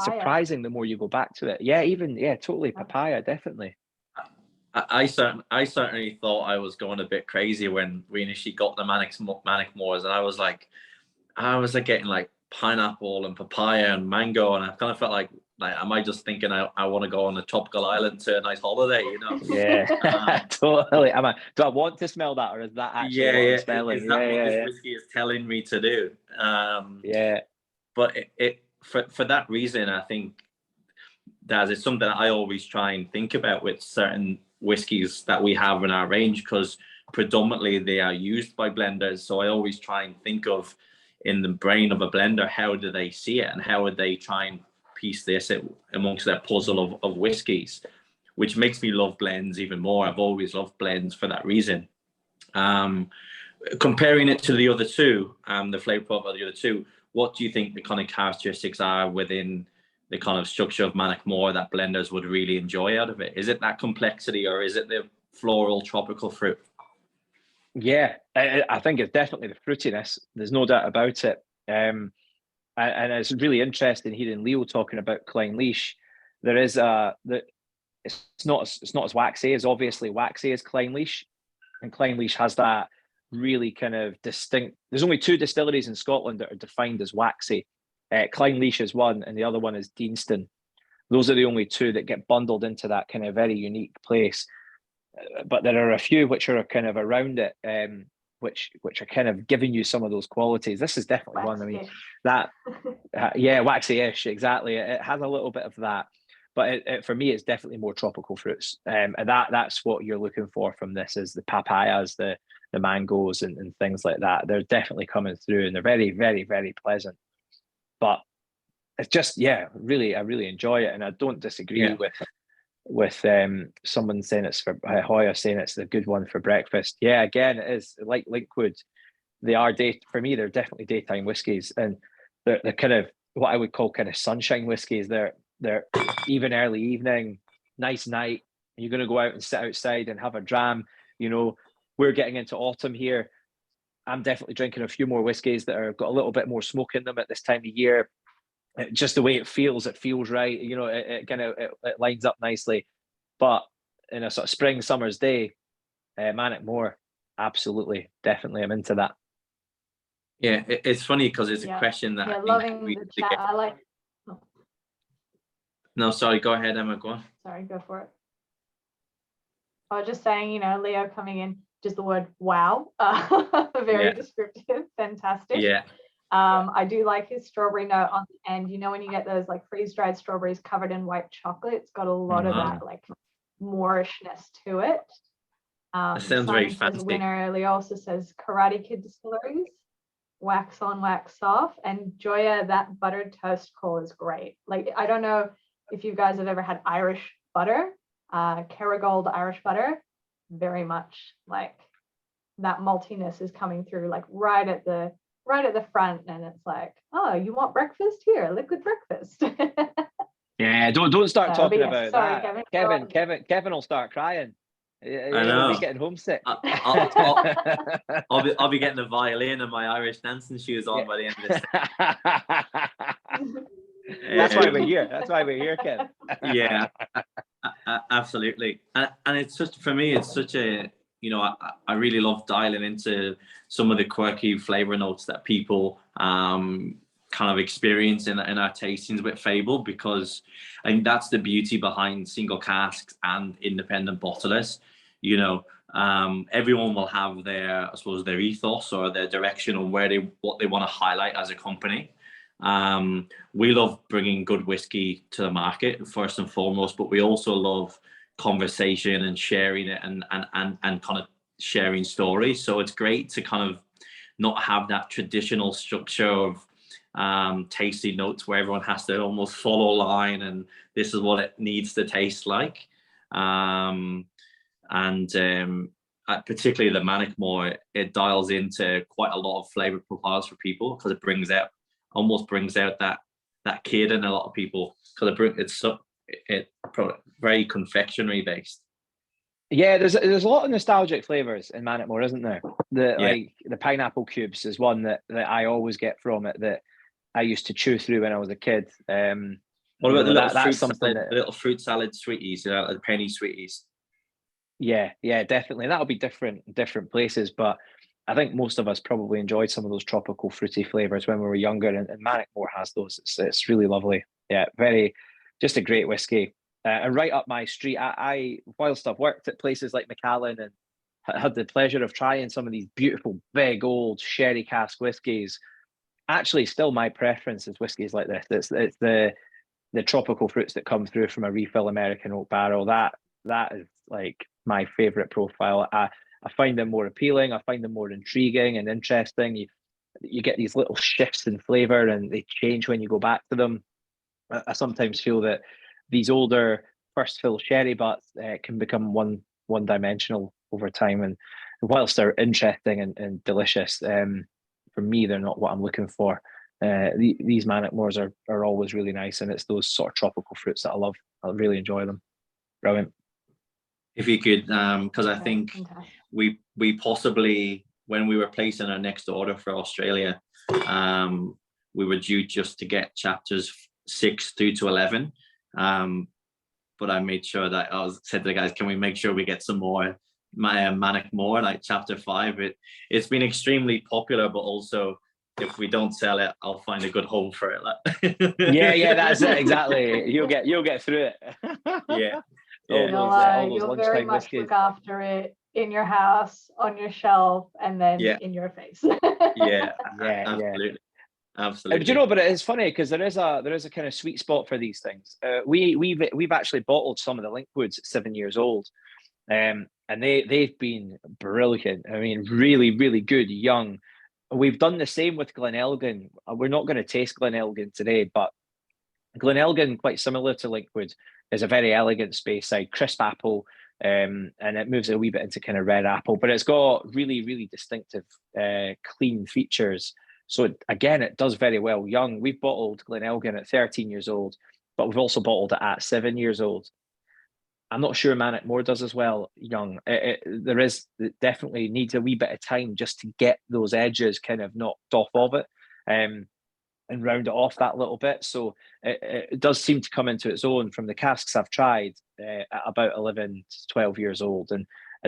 surprising the more you go back to it. Yeah, totally papaya, definitely. I certainly thought I was going a bit crazy when we initially got the Mannochmores, and I was getting like pineapple and papaya and mango, and I kind of felt like am I just thinking I want to go on a tropical island to a nice holiday, you know? Yeah, totally. Do I want to smell that, or is that actually what I'm smelling? Is that what this whiskey is telling me to do? But for that reason, I think that is something I always try and think about with certain whiskies that we have in our range, because predominantly they are used by blenders. So I always try and think of, in the brain of a blender, how do they see it and how would they try and piece this amongst their puzzle of whiskies, which makes me love blends even more. I've always loved blends for that reason. Comparing it to the other two, the flavor profile of the other two, what do you think the kind of characteristics are within the kind of structure of Mannochmore that blenders would really enjoy out of it? Is it that complexity, or is it the floral tropical fruit? Yeah, I think it's definitely the fruitiness. There's no doubt about it. And it's really interesting hearing Leo talking about Clynelish. There is it's not as waxy as Clynelish, and Clynelish has that really kind of distinct. There's only 2 distilleries in Scotland that are defined as waxy. Clynelish is one, and the other one is Deanston. Those are the only 2 that get bundled into that kind of very unique place. But there are a few which are kind of around it, which are kind of giving you some of those qualities. This is definitely one. I mean, that waxy-ish, exactly. It has a little bit of that, but for me, it's definitely more tropical fruits, and that's what you're looking for from this, is the papayas, the mangoes, and things like that. They're definitely coming through, and they're very, very, very pleasant. But it's just, I really enjoy it, and I don't disagree with someone saying it's for Hoya saying it's the good one for breakfast. Yeah, again, it is like Linkwood. They are for me, they're definitely daytime whiskies, and they're kind of what I would call kind of sunshine whiskies. They're even early evening, nice night, and you're going to go out and sit outside and have a dram. You know, we're getting into autumn here. I'm definitely drinking a few more whiskies that are got a little bit more smoke in them at this time of year. Just the way it feels right. You know, it kind of it lines up nicely. But in a sort of spring, summer's day, Mannochmore, absolutely, definitely, I'm into that. Yeah, it's funny because it's a question that I loving the chat. I like. Oh. No, sorry. Go ahead, Emma. Go on. Sorry, go for it. I was just saying, you know, Leo coming in, just the word wow, very descriptive, fantastic. Yeah. I do like his strawberry note on the end. You know, when you get those like freeze-dried strawberries covered in white chocolate, it's got a lot of that like Moorishness to it. That sounds very fancy. Winner, Leo also says Karate Kid Distilleries, wax on, wax off. And Joya, that buttered toast call is great. Like, I don't know if you guys have ever had Irish butter, Kerrygold Irish butter, very much like that maltiness is coming through like right at the front, and it's like, oh, you want breakfast? Here, liquid breakfast. Yeah, don't start talking about sorry, that. Kevin will start crying. I know. He'll be getting homesick. I'll be getting a violin and my Irish dancing shoes on by the end of this. That's why we're here. That's why we're here, Kev. Yeah, absolutely. And it's for me, it's such a, you know, I really love dialing into some of the quirky flavor notes that people kind of experience in our tastings with Fable, because I think that's the beauty behind single casks and independent bottlers. You know, everyone will have their, I suppose, their ethos or their direction on what they want to highlight as a company. We love bringing good whiskey to the market first and foremost, but we also love conversation and sharing it and kind of sharing stories. So it's great to kind of not have that traditional structure of tasting notes where everyone has to almost follow a line and this is what it needs to taste like. Particularly the Mannochmore, it dials into quite a lot of flavor profiles for people, because it brings out that kid in a lot of people, because it's very confectionery based. Yeah, there's a lot of nostalgic flavors in Mannochmore, isn't there? Like the pineapple cubes is one that I always get from it, that I used to chew through when I was a kid. What about the little fruit salad sweeties, the penny sweeties? Yeah, definitely. That'll be different in different places, but I think most of us probably enjoyed some of those tropical fruity flavors when we were younger, and Mannochmore has those. It's really lovely. Yeah, just a great whiskey. And right up my street. Whilst I've worked at places like Macallan and had the pleasure of trying some of these beautiful, big, old sherry cask whiskies, actually still my preference is whiskies like this. It's the tropical fruits that come through from a refill American oak barrel. That is like my favourite profile. I find them more appealing. I find them more intriguing and interesting. You get these little shifts in flavour and they change when you go back to them. I sometimes feel that these older first fill sherry butts can become one dimensional over time, and whilst they're interesting and delicious, for me they're not what I'm looking for. These Mannochmores are always really nice, and it's those sort of tropical fruits that I love. I really enjoy them. Brilliant. If you could, because I think we possibly, when we were placing our next order for Australia, we were due just to get chapters 6 through to 11. But I made sure that said to the guys, can we make sure we get some more Mannochmore, like chapter 5? It's been extremely popular, but also if we don't sell it, I'll find a good home for it. Yeah, that's it, exactly. You'll get through it. Yeah. You'll very much whiskies. Look after it in your house, on your shelf, and then in your face. yeah, absolutely. But you know, but it's funny because there is a kind of sweet spot for these things. We've actually bottled some of the Linkwoods at 7 years old, and they've been brilliant. I mean, really, really good young. We've done the same with Glenelgan. We're not going to taste Glenelgan today, but Glenelgan, quite similar to Linkwood, is a very elegant Speyside, crisp apple, and it moves a wee bit into kind of red apple, but it's got really, really distinctive, clean features. So it does very well young. We've bottled Glenelgan at 13 years old, but we've also bottled it at 7 years old. I'm not sure Mannochmore does as well young. It definitely needs a wee bit of time just to get those edges kind of knocked off of it, and round it off that little bit. So it does seem to come into its own from the casks I've tried at about 11 to 12 years old, and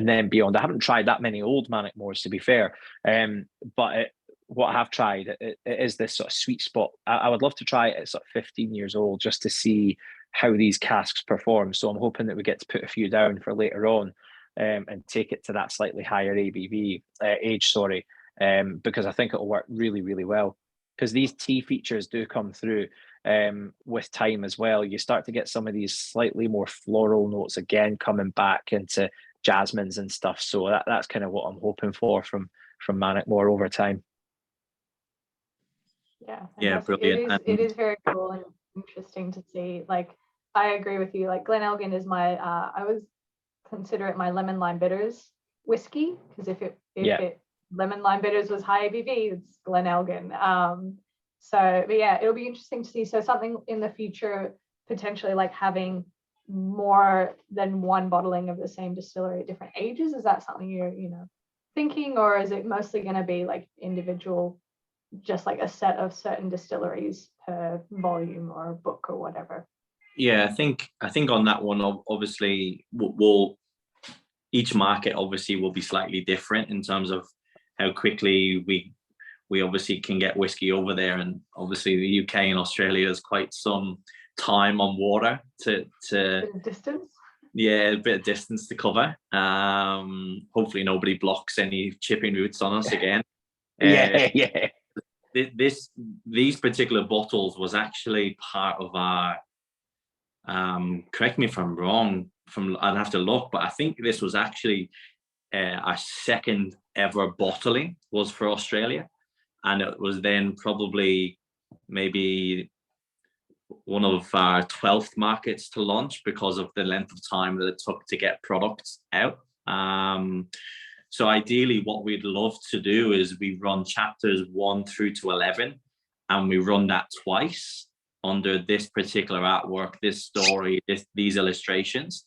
then beyond. I haven't tried that many old Mannochmores, to be fair, but what I have tried, it is this sort of sweet spot. I would love to try it at sort of 15 years old just to see how these casks perform. So I'm hoping that we get to put a few down for later on, and take it to that slightly higher ABV age, because I think it'll work really, really well. Because these tea features do come through with time as well. You start to get some of these slightly more floral notes again coming back into jasmines and stuff. So that's kind of what I'm hoping for from Mannochmore over time. Yeah, brilliant. It is very cool and interesting to see. Like, I agree with you. Like, Glenelgan is my I would consider it my lemon lime bitters whiskey, because if it lemon lime bitters was high ABV, it's Glenelgan. But yeah, it'll be interesting to see. So something in the future, potentially like having more than one bottling of the same distillery at different ages. Is that something you're thinking, or is it mostly going to be like individual, just like a set of certain distilleries per volume or book or whatever? Yeah, I think on that one, obviously, each market obviously will be slightly different in terms of how quickly we obviously can get whiskey over there, and obviously the UK and Australia is quite some time on water to distance. Yeah, a bit of distance to cover. Hopefully nobody blocks any shipping routes on us again. Yeah. These particular bottles was actually part of our, correct me if I'm wrong, I'd have to look, but I think this was actually our second ever bottling was for Australia. And it was then probably maybe one of our 12th markets to launch because of the length of time that it took to get products out. So ideally what we'd love to do is we run chapters 1 through to 11, and we run that twice under this particular artwork, this story, these illustrations.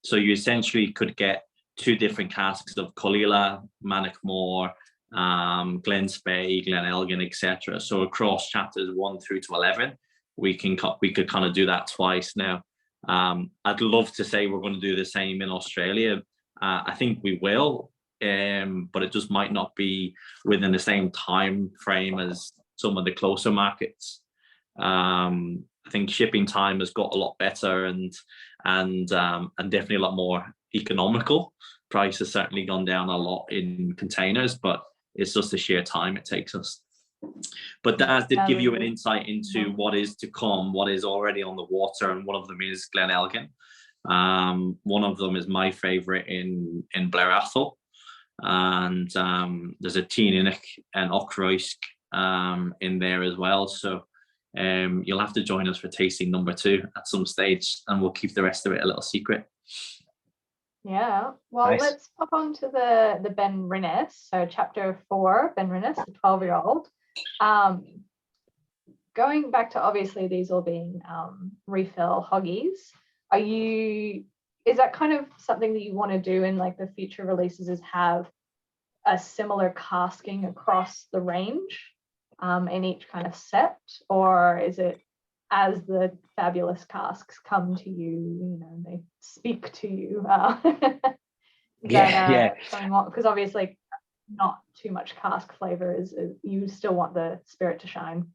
So you essentially could get 2 different casks of Caol, Mannochmore, Glen Spey, Glen Elgin, etc. So across chapters 1 through to 11, we could kind of do that twice now. I'd love to say we're going to do the same in Australia. I think we will, but it just might not be within the same time frame as some of the closer markets. I think shipping time has got a lot better and definitely a lot more economical. Price has certainly gone down a lot in containers, but it's just the sheer time it takes us. But that did give you an insight into what is to come, what is already on the water, and one of them is Glen Elgin. One of them is my favourite in Blair Athol, and there's a Teeninich and Ochroisk in there as well. So you'll have to join us for tasting number 2 at some stage, and we'll keep the rest of it a little secret. Yeah, well, Nice. Let's pop on to the Benrinnes. So chapter 4, Benrinnes, the 12-year-old. Going back to obviously these all being refill hoggies, is that kind of something that you want to do in like the future releases, is have a similar casking across the range in each kind of set, or is it as the fabulous casks come to you, you know, they speak to you? Because obviously not too much cask flavor is you still want the spirit to shine.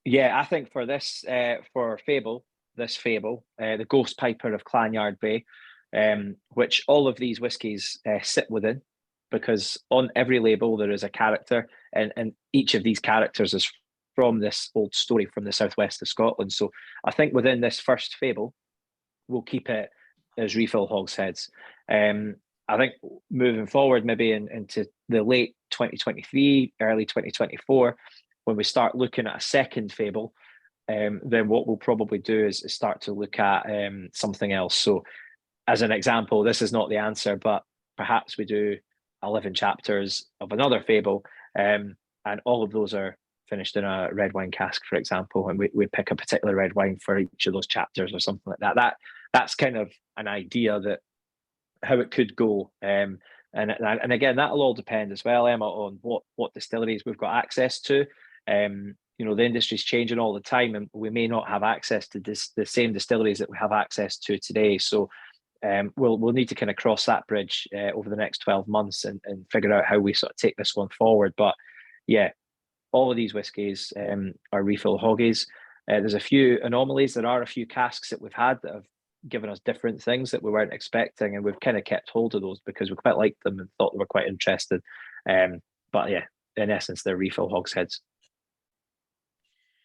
Yeah, I think for this, for Fable, the Ghost Piper of Clanyard Bay, which all of these whiskies sit within, because on every label there is a character, and each of these characters is from this old story from the southwest of Scotland. So I think within this first Fable, we'll keep it as refill hogsheads. I think moving forward, maybe into the late 2023, early 2024, when we start looking at a second Fable, then what we'll probably do is start to look at something else. So as an example, this is not the answer, but perhaps we do 11 chapters of another Fable, and all of those are finished in a red wine cask, for example, and we pick a particular red wine for each of those chapters or something like that. That's kind of an idea that how it could go. And again, that'll all depend as well, Emma, on what distilleries we've got access to. You know, the industry's changing all the time, and we may not have access to the same distilleries that we have access to today. So we'll need to kind of cross that bridge over the next 12 months and figure out how we sort of take this one forward. But yeah, all of these whiskies are refill hoggies. There's a few anomalies. There are a few casks that we've had that have given us different things that we weren't expecting, and we've kind of kept hold of those because we quite liked them and thought they were quite interesting. But yeah, in essence, they're refill hogsheads.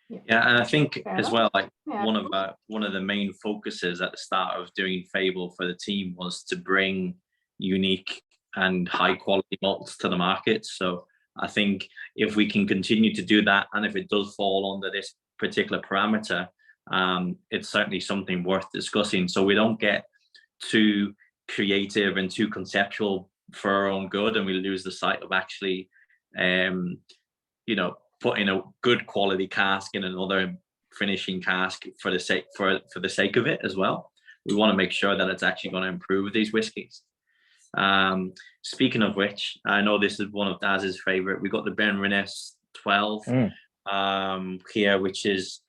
Yeah, and I think as well, like one of the main focuses at the start of doing Fable for the team was to bring unique and high quality malts to the market. So I think if we can continue to do that, and if it does fall under this particular parameter, it's certainly something worth discussing. So we don't get too creative and too conceptual for our own good, and we lose the sight of actually, putting a good quality cask in another finishing cask for the sake of it as well. We want to make sure that it's actually going to improve these whiskies. Speaking of which, I know this is one of Daz's favorite. We got the Benrinnes 12 here, which is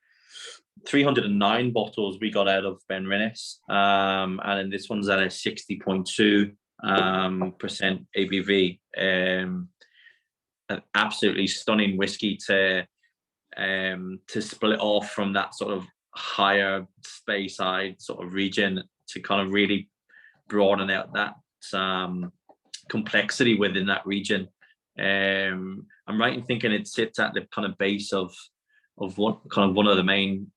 309 bottles we got out of Benrinnes, and then this one's at a 60.2% ABV. an absolutely stunning whiskey to split off from that sort of higher Speyside sort of region to kind of really broaden out that complexity within that region. I'm right in thinking it sits at the kind of base of one of the main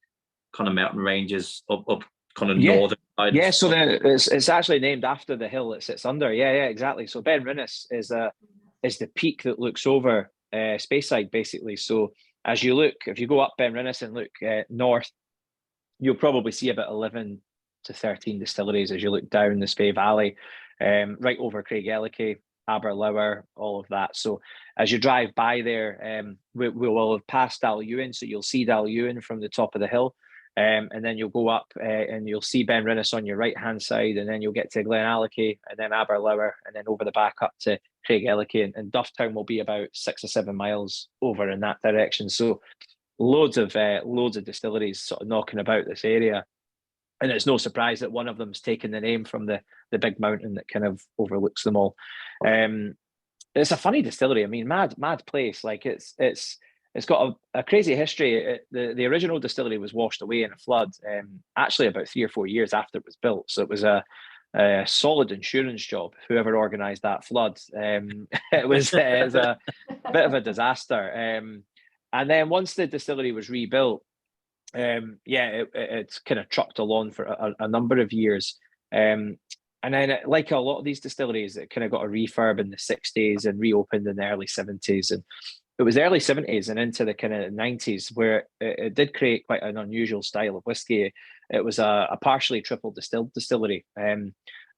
kind of mountain ranges up kind of northern side. Yeah, so it's actually named after the hill it sits under. Yeah, exactly. So Benrinnes is the peak that looks over Speyside, basically. So as you look, if you go up Benrinnes and look north, you'll probably see about 11 to 13 distilleries as you look down the Spey Valley, right over Craigellachie, Aberlour, all of that. So as you drive by there, we will have passed Dal Ewing, so you'll see Dal Ewing from the top of the hill. And then you'll go up and you'll see Benrinnes on your right-hand side, and then you'll get to Glenallachie, and then Aberlour, and then over the back up to Craigellachie, and Dufftown will be about 6 or 7 miles over in that direction. So loads of distilleries sort of knocking about this area, and it's no surprise that one of them's taken the name from the big mountain that kind of overlooks them all. It's a funny distillery. I mean, mad place. Like it's got a crazy history. The original distillery was washed away in a flood, actually about 3 or 4 years after it was built. So it was a solid insurance job, whoever organised that flood. It was a bit of a disaster. And then once the distillery was rebuilt, it's kind of trucked along for a number of years. And then, like a lot of these distilleries, it kind of got a refurb in the 60s and reopened in the early 70s. And it was the early 70s and into the kind of 90s where it did create quite an unusual style of whiskey. It was a partially triple distilled distillery. And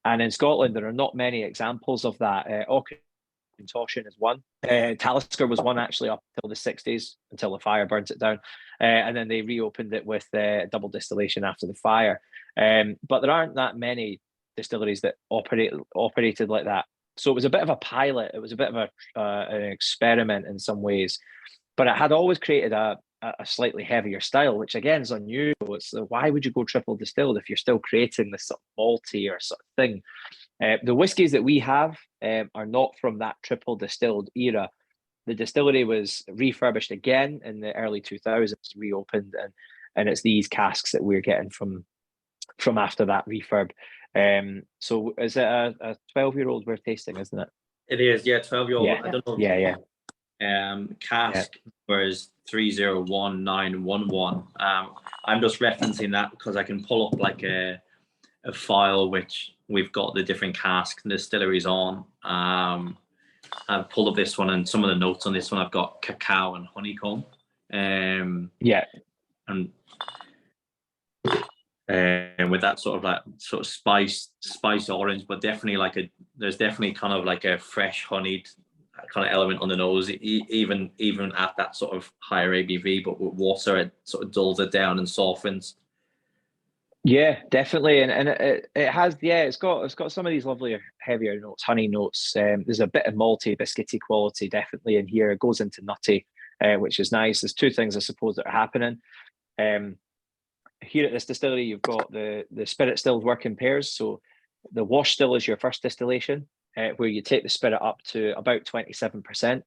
in Scotland, there are not many examples of that. Auchentoshan is one. Talisker was one actually up until the 60s, until the fire burnt it down. And then they reopened it with double distillation after the fire. But there aren't that many distilleries that operated like that. So it was a bit of a pilot. It was a bit of an experiment in some ways, but it had always created a slightly heavier style, which again is unusual. It's why would you go triple distilled if you're still creating this sort of malty or sort of thing? The whiskies that we have are not from that triple distilled era. The distillery was refurbished again in the early 2000s, reopened, and it's these casks that we're getting from after that refurb. So is it a 12-year-old we're tasting, isn't it? It is, yeah, 12-year-old. Yeah. I don't know. Yeah. Cask was 301911. I'm just referencing that because I can pull up like a file which we've got the different cask and distilleries on. I've pulled up this one, and some of the notes on this one I've got cacao and honeycomb. And with that sort of spice orange, but definitely there's definitely kind of like a fresh honeyed kind of element on the nose, even at that sort of higher ABV, but with water it sort of dulls it down and softens. Yeah, definitely, and it has, it's got some of these lovely heavier notes, honey notes. There's a bit of malty, biscuity quality definitely in here. It goes into nutty, which is nice. There's two things I suppose that are happening. Here at this distillery, you've got the spirit stills work in pairs. So the wash still is your first distillation, where you take the spirit up to about 27%,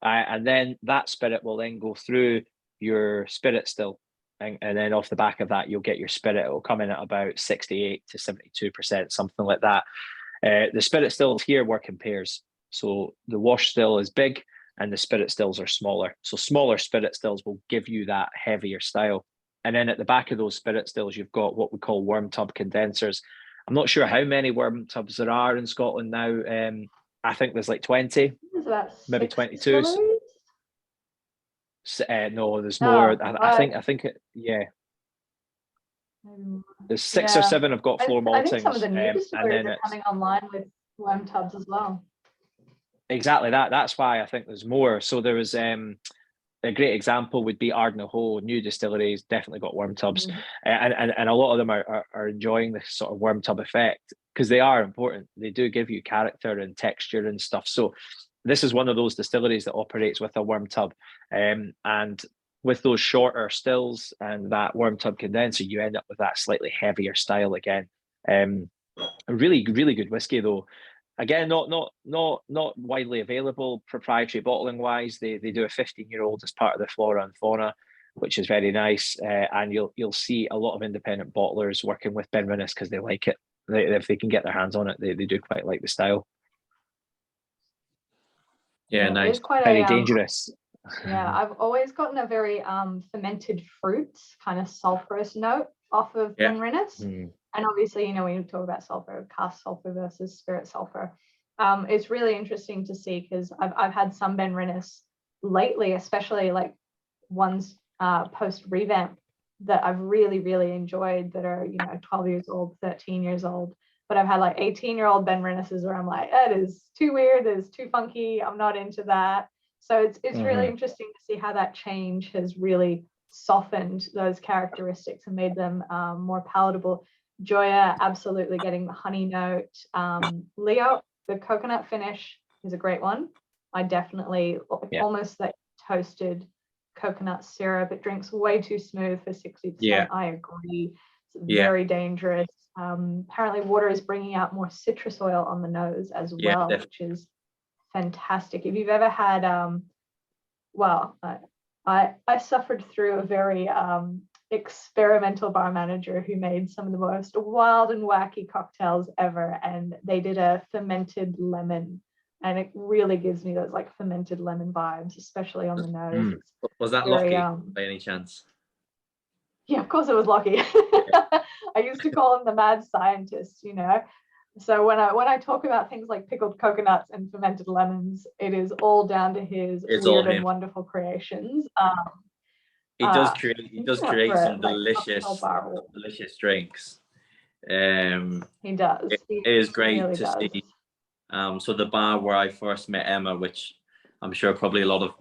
and then that spirit will then go through your spirit still. And then off the back of that, you'll get your spirit. It will come in at about 68 to 72%, something like that. The spirit stills here work in pairs. So the wash still is big and the spirit stills are smaller. So smaller spirit stills will give you that heavier style. And then at the back of those spirit stills, you've got what we call worm tub condensers. I'm not sure how many worm tubs there are in Scotland now. I think there's like 20, maybe 22. No, there's more. I think it. Yeah, there's 6 or 7 have got floor maltings. I think some of the new distilleries are coming online with worm tubs as well. Exactly that. That's why I think there's more. So there was a great example would be Ardnahoe. New distilleries definitely got worm tubs, and a lot of them are enjoying this sort of worm tub effect because they are important. They do give you character and texture and stuff. So this is one of those distilleries that operates with a worm tub, and with those shorter stills and that worm tub condenser, you end up with that slightly heavier style again. A really, really good whiskey though. again, not widely available proprietary bottling wise. They do a 15-year-old as part of the flora and fauna, which is very nice. And you'll see a lot of independent bottlers working with Benrinnes because they like it. If they can get their hands on it, they do quite like the style. Yeah, nice. It's quite very dangerous. Yeah, I've always gotten a very fermented fruits kind of sulfurous note off of Benrinnes. And obviously, you know, when you talk about sulfur, cask sulfur versus spirit sulfur, it's really interesting to see because I've had some Benrinnes lately, especially like ones post revamp that I've really, really enjoyed that are, you know, 12 years old, 13 years old. But I've had like 18-year-old Benrinnes where I'm like, that is too weird, that is too funky, I'm not into that. So it's really interesting to see how that change has really softened those characteristics and made them more palatable. Joya absolutely getting the honey note. Leo, the coconut finish is a great one. I definitely almost like toasted coconut syrup. It drinks way too smooth for 60%. I agree. It's very dangerous. Apparently water is bringing out more citrus oil on the nose as well, which is fantastic. If you've ever had I suffered through a very experimental bar manager who made some of the most wild and wacky cocktails ever, and they did a fermented lemon, and it really gives me those like fermented lemon vibes, especially on the nose. Was that very, Lockie by any chance? Yeah, of course it was Lockie. I used to call him the mad scientist, you know. So when I talk about things like pickled coconuts and fermented lemons, it is all down to his weird and wonderful creations. He does create some delicious drinks. He does. It is great really to does. see. So the bar where I first met Emma, which I'm sure probably a lot of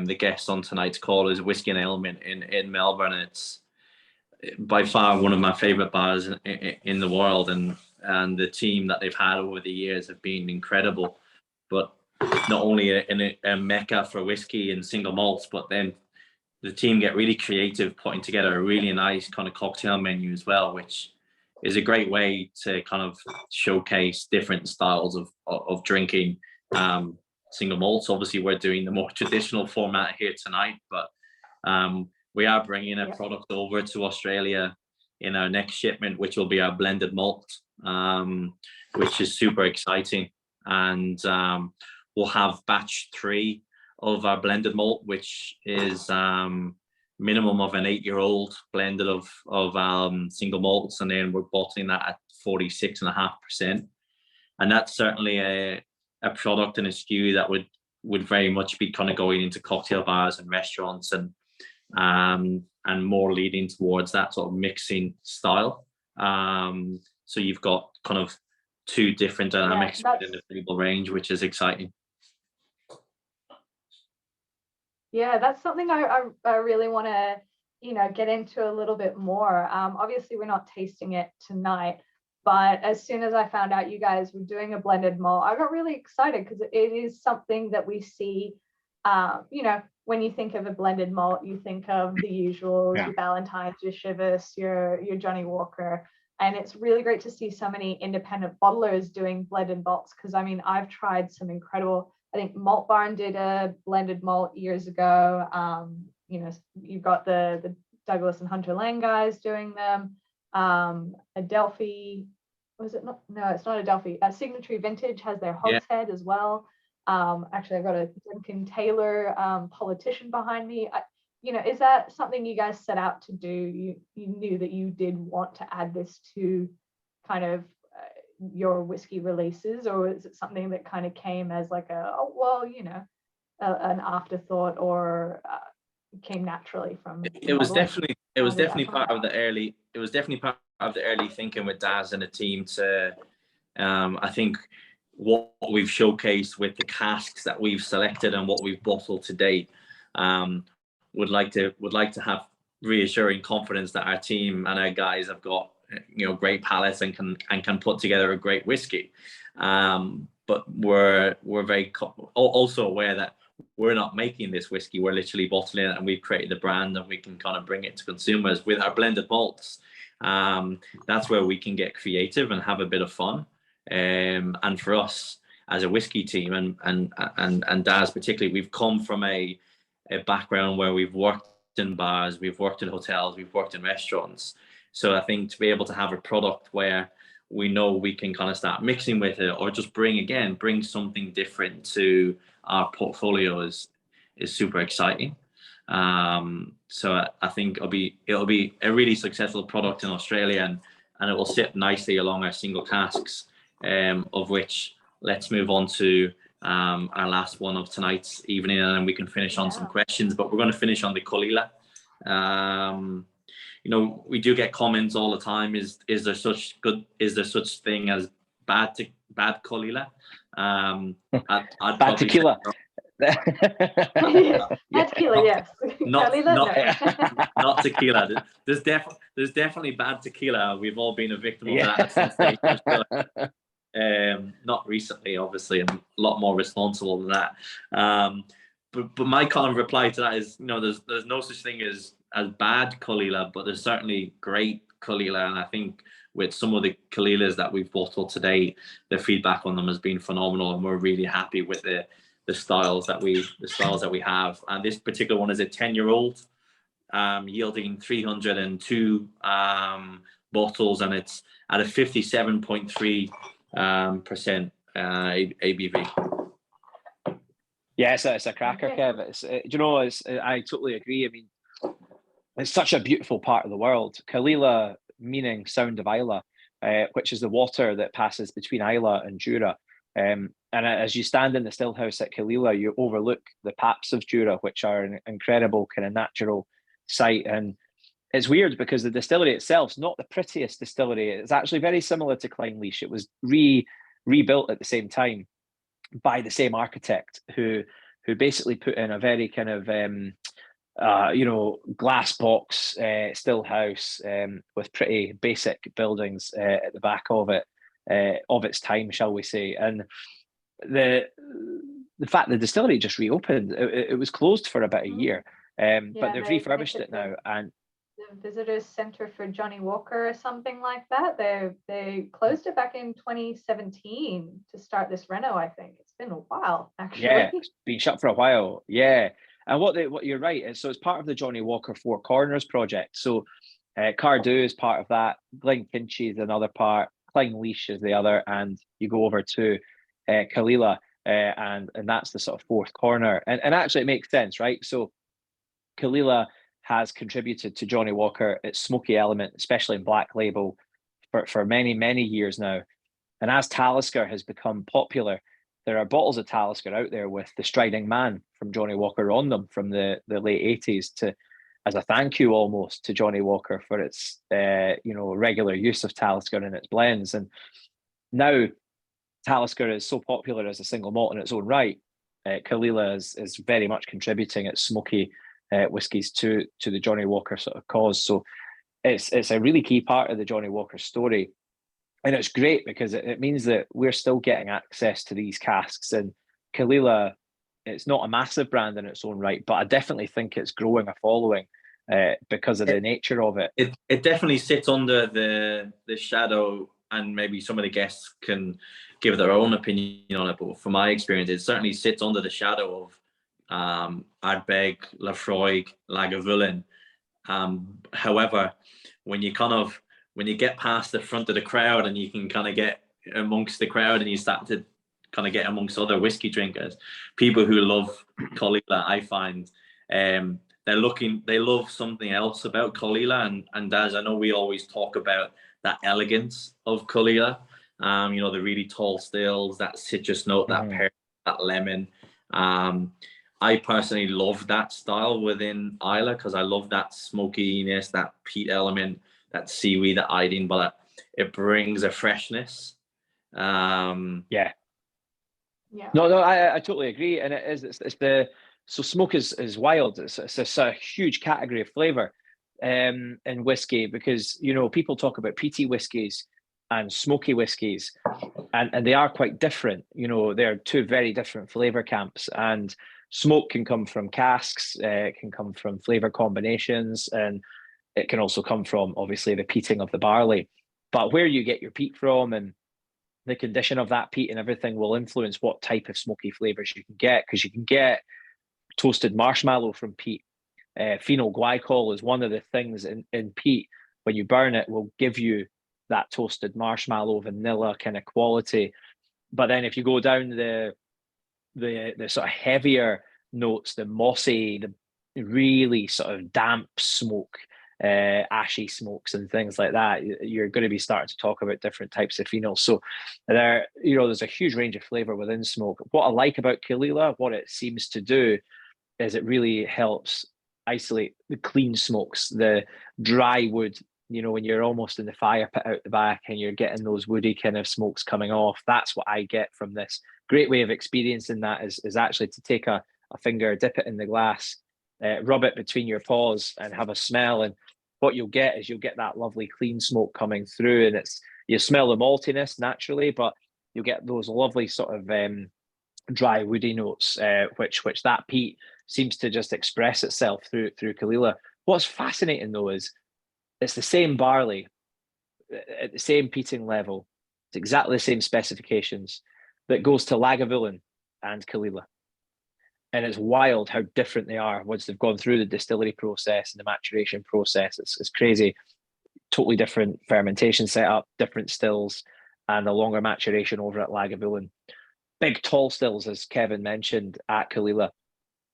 the guests on tonight's call, is Whiskey and Ailment in Melbourne. It's by far one of my favorite bars in the world, and the team that they've had over the years have been incredible. But not only a mecca for whiskey and single malts, but then the team get really creative, putting together a really nice kind of cocktail menu as well, which is a great way to kind of showcase different styles of drinking single malts. Obviously, we're doing the more traditional format here tonight, but we are bringing a product over to Australia in our next shipment, which will be our blended malt, which is super exciting. And we'll have batch 3 of our blended malt, which is minimum of an 8-year-old blended of single malts, and then we're bottling that at 46.5%. And that's certainly a product and a SKU that would very much be kind of going into cocktail bars and restaurants, and more leading towards that sort of mixing style. So you've got kind of 2 different dynamics within the Fable range, which is exciting. Yeah, that's something I really want to, you know, get into a little bit more. Obviously, we're not tasting it tonight, but as soon as I found out you guys were doing a blended malt, I got really excited because it is something that we see, you know, when you think of a blended malt, you think of the usuals, your Ballantynes, your Chivas, your Johnny Walker. And it's really great to see so many independent bottlers doing blended malts, because I mean, I've tried some incredible, I think Malt Barn did a blended malt years ago. You know, you've got the Douglas and Hunter Lang guys doing them. Adelphi, was it not? No, it's not Adelphi. Signatory Vintage has their hogshead as well. Actually, I've got a Duncan Taylor politician behind me. You know, is that something you guys set out to do? You knew that you did want to add this to kind of your whiskey releases, or is it something that kind of came as like an afterthought, or came naturally from? It was definitely part of the early thinking with Daz and the team to I think what we've showcased with the casks that we've selected and what we've bottled to date, would like to have reassuring confidence that our team and our guys have got, you know, great palates and can put together a great whiskey. But we're very also aware that we're not making this whiskey, we're literally bottling it, and we've created the brand, and we can kind of bring it to consumers with our blended malts. That's where we can get creative and have a bit of fun. And for us as a whiskey team, and Daz particularly, we've come from a background where we've worked in bars, we've worked in hotels, we've worked in restaurants. So I think to be able to have a product where we know we can kind of start mixing with it, or just bring something different to our portfolio is super exciting. So I think it'll be a really successful product in Australia, and it will sit nicely along our single casks, of which let's move on to our last one of tonight's evening, and then we can finish on some questions. But we're going to finish on the Caol Ila. We do get comments all the time. Is there such thing as bad Caol Ila? Bad tequila. Bad tequila, yes. Not tequila. There's definitely bad tequila. We've all been a victim of that at some stage. Not recently, obviously, and a lot more responsible than that. But my kind of reply to that is, there's no such thing as bad Caol Ila, but there's certainly great Caol Ila, and I think with some of the Caol Ilas that we've bottled today, the feedback on them has been phenomenal, and we're really happy with the styles that we have. And this particular one is a 10-year-old, yielding 302 bottles, and it's at a 57.3% ABV. Yeah, it's a cracker, Kev. I totally agree. I mean, it's such a beautiful part of the world. Caol Ila, meaning sound of Islay, which is the water that passes between Islay and Jura. And as you stand in the still house at Caol Ila, you overlook the Paps of Jura, which are an incredible kind of natural sight. And it's weird because the distillery itself is not the prettiest distillery. It's actually very similar to Clynelish. It was rebuilt at the same time by the same architect who basically put in a very kind of glass box still house with pretty basic buildings at the back of it, of its time, shall we say. And the fact the distillery just reopened, it was closed for about a year, but they've refurbished it now. And the visitors center for Johnny Walker or something like that, they closed it back in 2017 to start this reno. I think it's been a while, actually. Yeah, it's been shut for a while. Yeah. And what you're right, so it's part of the Johnny Walker Four Corners project. So Cardew is part of that, Glenkinchie is another part, Clynelish is the other, and you go over to Caol Ila, and that's the sort of fourth corner. And actually it makes sense, right? So Caol Ila has contributed to Johnny Walker, its smoky element, especially in Black Label, for many, many years now. And as Talisker has become popular, there are bottles of Talisker out there with the Striding Man from Johnny Walker on them from the late 80s, as a thank you almost to Johnny Walker for its regular use of Talisker in its blends. And now Talisker is so popular as a single malt in its own right. Caol Ila is very much contributing its smoky whiskies to the Johnny Walker sort of cause. So it's a really key part of the Johnny Walker story. And it's great because it means that we're still getting access to these casks. And Caol Ila, it's not a massive brand in its own right, but I definitely think it's growing a following because of the nature of it. It definitely sits under the shadow, and maybe some of the guests can give their own opinion on it. But from my experience, it certainly sits under the shadow of Ardbeg, Laphroaig, Lagavulin. However, when you get past the front of the crowd and you can kind of get amongst the crowd and you start to kind of get amongst other whiskey drinkers, people who love Caol Ila, I find they love something else about Caol Ila. And as I know, we always talk about that elegance of Caol Ila, the really tall stills, that citrus note, that pear, that lemon. I personally love that style within Islay because I love that smokiness, that peat element, that seaweed, that iodine, but it brings a freshness. No, I totally agree. And so smoke is wild. It's a huge category of flavor in whiskey because, people talk about peaty whiskies and smoky whiskies, and they are quite different. They're two very different flavor camps, and smoke can come from casks, it can come from flavor combinations, and it can also come from, obviously, the peating of the barley. But where you get your peat from and the condition of that peat and everything will influence what type of smoky flavors you can get, because you can get toasted marshmallow from peat. Phenol glycol is one of the things in peat. When you burn it, will give you that toasted marshmallow, vanilla kind of quality. But then if you go down the sort of heavier notes, the mossy, the really sort of damp smoke, ashy smokes and things like that, you're going to be starting to talk about different types of phenols. So there's a huge range of flavor within smoke. What I like about Caol Ila, what it seems to do, is it really helps isolate the clean smokes, the dry wood. When you're almost in the fire pit out the back and you're getting those woody kind of smokes coming off, that's what I get from this. Great way of experiencing that is actually to take a finger, dip it in the glass, rub it between your paws and have a smell. And what you'll get is that lovely clean smoke coming through, and you smell the maltiness naturally, but you'll get those lovely sort of dry woody notes, which that peat seems to just express itself through Caol Ila. What's fascinating though is it's the same barley at the same peating level. It's exactly the same specifications that goes to Lagavulin and Caol Ila. And it's wild how different they are once they've gone through the distillery process and the maturation process. It's crazy. Totally different fermentation setup, different stills, and a longer maturation over at Lagavulin. Big tall stills, as Kevin mentioned, at Caol Ila.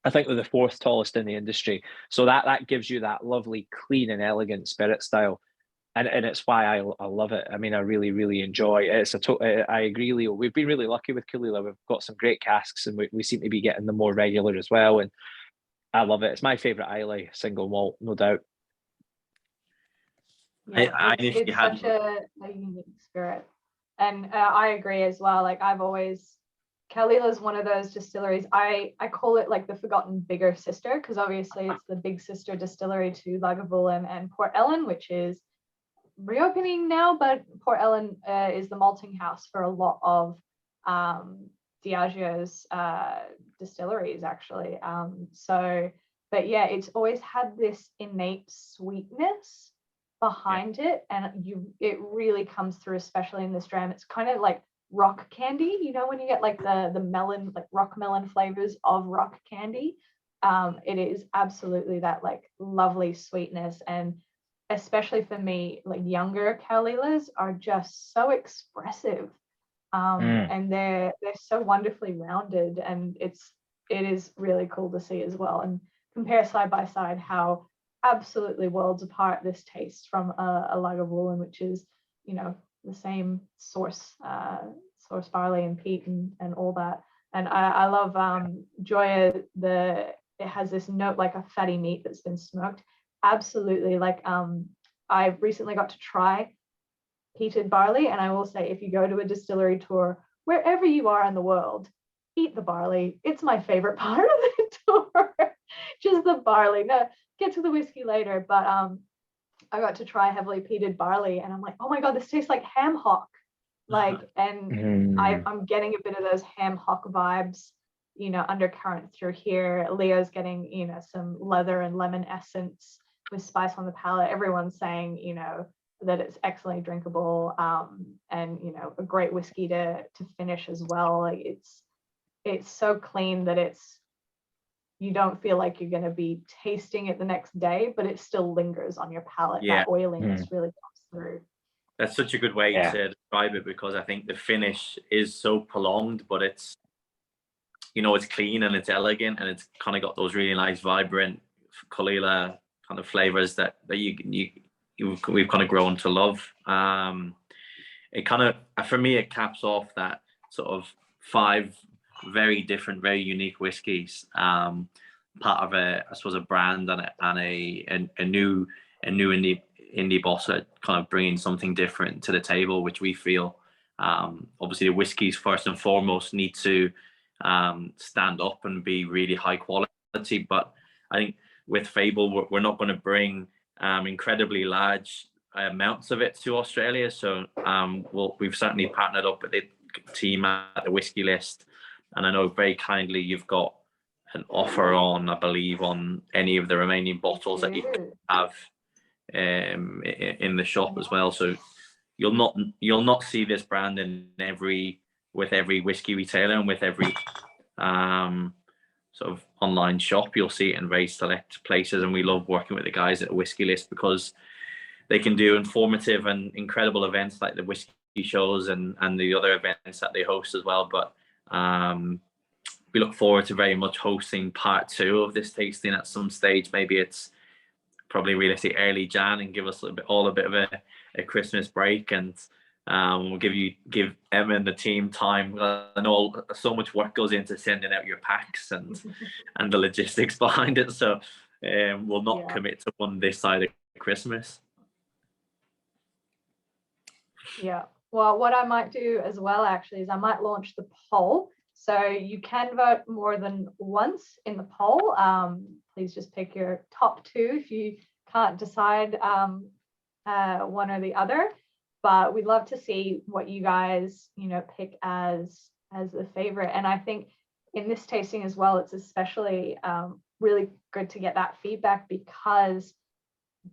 I think they're the fourth tallest in the industry. So that gives you that lovely, clean and elegant spirit style. And it's why I love it. I mean, I really, really enjoy it. I agree, Leo. We've been really lucky with Caol Ila. We've got some great casks, and we seem to be getting them more regular as well. And I love it. It's my favourite Islay single malt, no doubt. Yeah, it's such a unique spirit. And I agree as well. Like Caol Ila is one of those distilleries. I call it like the forgotten bigger sister, because obviously it's the big sister distillery to Lagavulin and Port Ellen, which is reopening now, but Port Ellen is the malting house for a lot of Diageo's distilleries, actually. But yeah, it's always had this innate sweetness behind it, and it really comes through, especially in this dram. It's kind of like rock candy, when you get like the melon, like rock melon flavors of rock candy. It is absolutely that like lovely sweetness, and especially for me, like younger Caol Ilas are just so expressive, and they're so wonderfully rounded, and it is really cool to see as well, and compare side by side how absolutely worlds apart this tastes from a Lagavulin, which is the same source barley and peat and all that. And I love Joya. It has this note like a fatty meat that's been smoked. Absolutely. Like I recently got to try peated barley, and I will say, if you go to a distillery tour wherever you are in the world, eat the barley. It's my favorite part of the tour. Just the barley. No, get to the whiskey later, but I got to try heavily peated barley, and I'm like, oh my god, this tastes like ham hock. I'm getting a bit of those ham hock vibes, undercurrent through here. Leo's getting, some leather and lemon essence with spice on the palate. Everyone's saying, that it's excellently drinkable, and a great whiskey to finish as well. Like it's so clean that you don't feel like you're going to be tasting it the next day, but it still lingers on your palate. Yeah. That oiliness really comes through. That's such a good way to describe it, because I think the finish is so prolonged, but it's, it's clean and it's elegant, and it's kind of got those really nice, vibrant Caol Ila kind of flavors that we've kind of grown to love. It kind of, for me, it caps off that sort of 5 very different, very unique whiskies, part of a brand and a new indie bossa, kind of bringing something different to the table, which we feel obviously the whiskies first and foremost need to stand up and be really high quality. But I think with Fable, we're not going to bring incredibly large amounts of it to Australia. So we've certainly partnered up with the team at the Whiskey List, and I know very kindly you've got an offer on, I believe, on any of the remaining bottles that you have in the shop as well. So you'll not see this brand with every whiskey retailer and with every sort of online shop. You'll see it in very select places, and we love working with the guys at Whiskey List because they can do informative and incredible events like the whiskey shows and the other events that they host as well. But we look forward to very much hosting part 2 of this tasting at some stage. Maybe it's probably realistic early Jan, and give us a bit of a Christmas break, and we'll give Emma and the team time. I know so much work goes into sending out your packs and the logistics behind it, so we'll not commit to one this side of Christmas. Yeah. Well, what I might do as well actually is I might launch the poll. So you can vote more than once in the poll. Please just pick your top 2 if you can't decide one or the other. But we'd love to see what you guys, pick as the favorite. And I think in this tasting as well, it's especially really good to get that feedback, because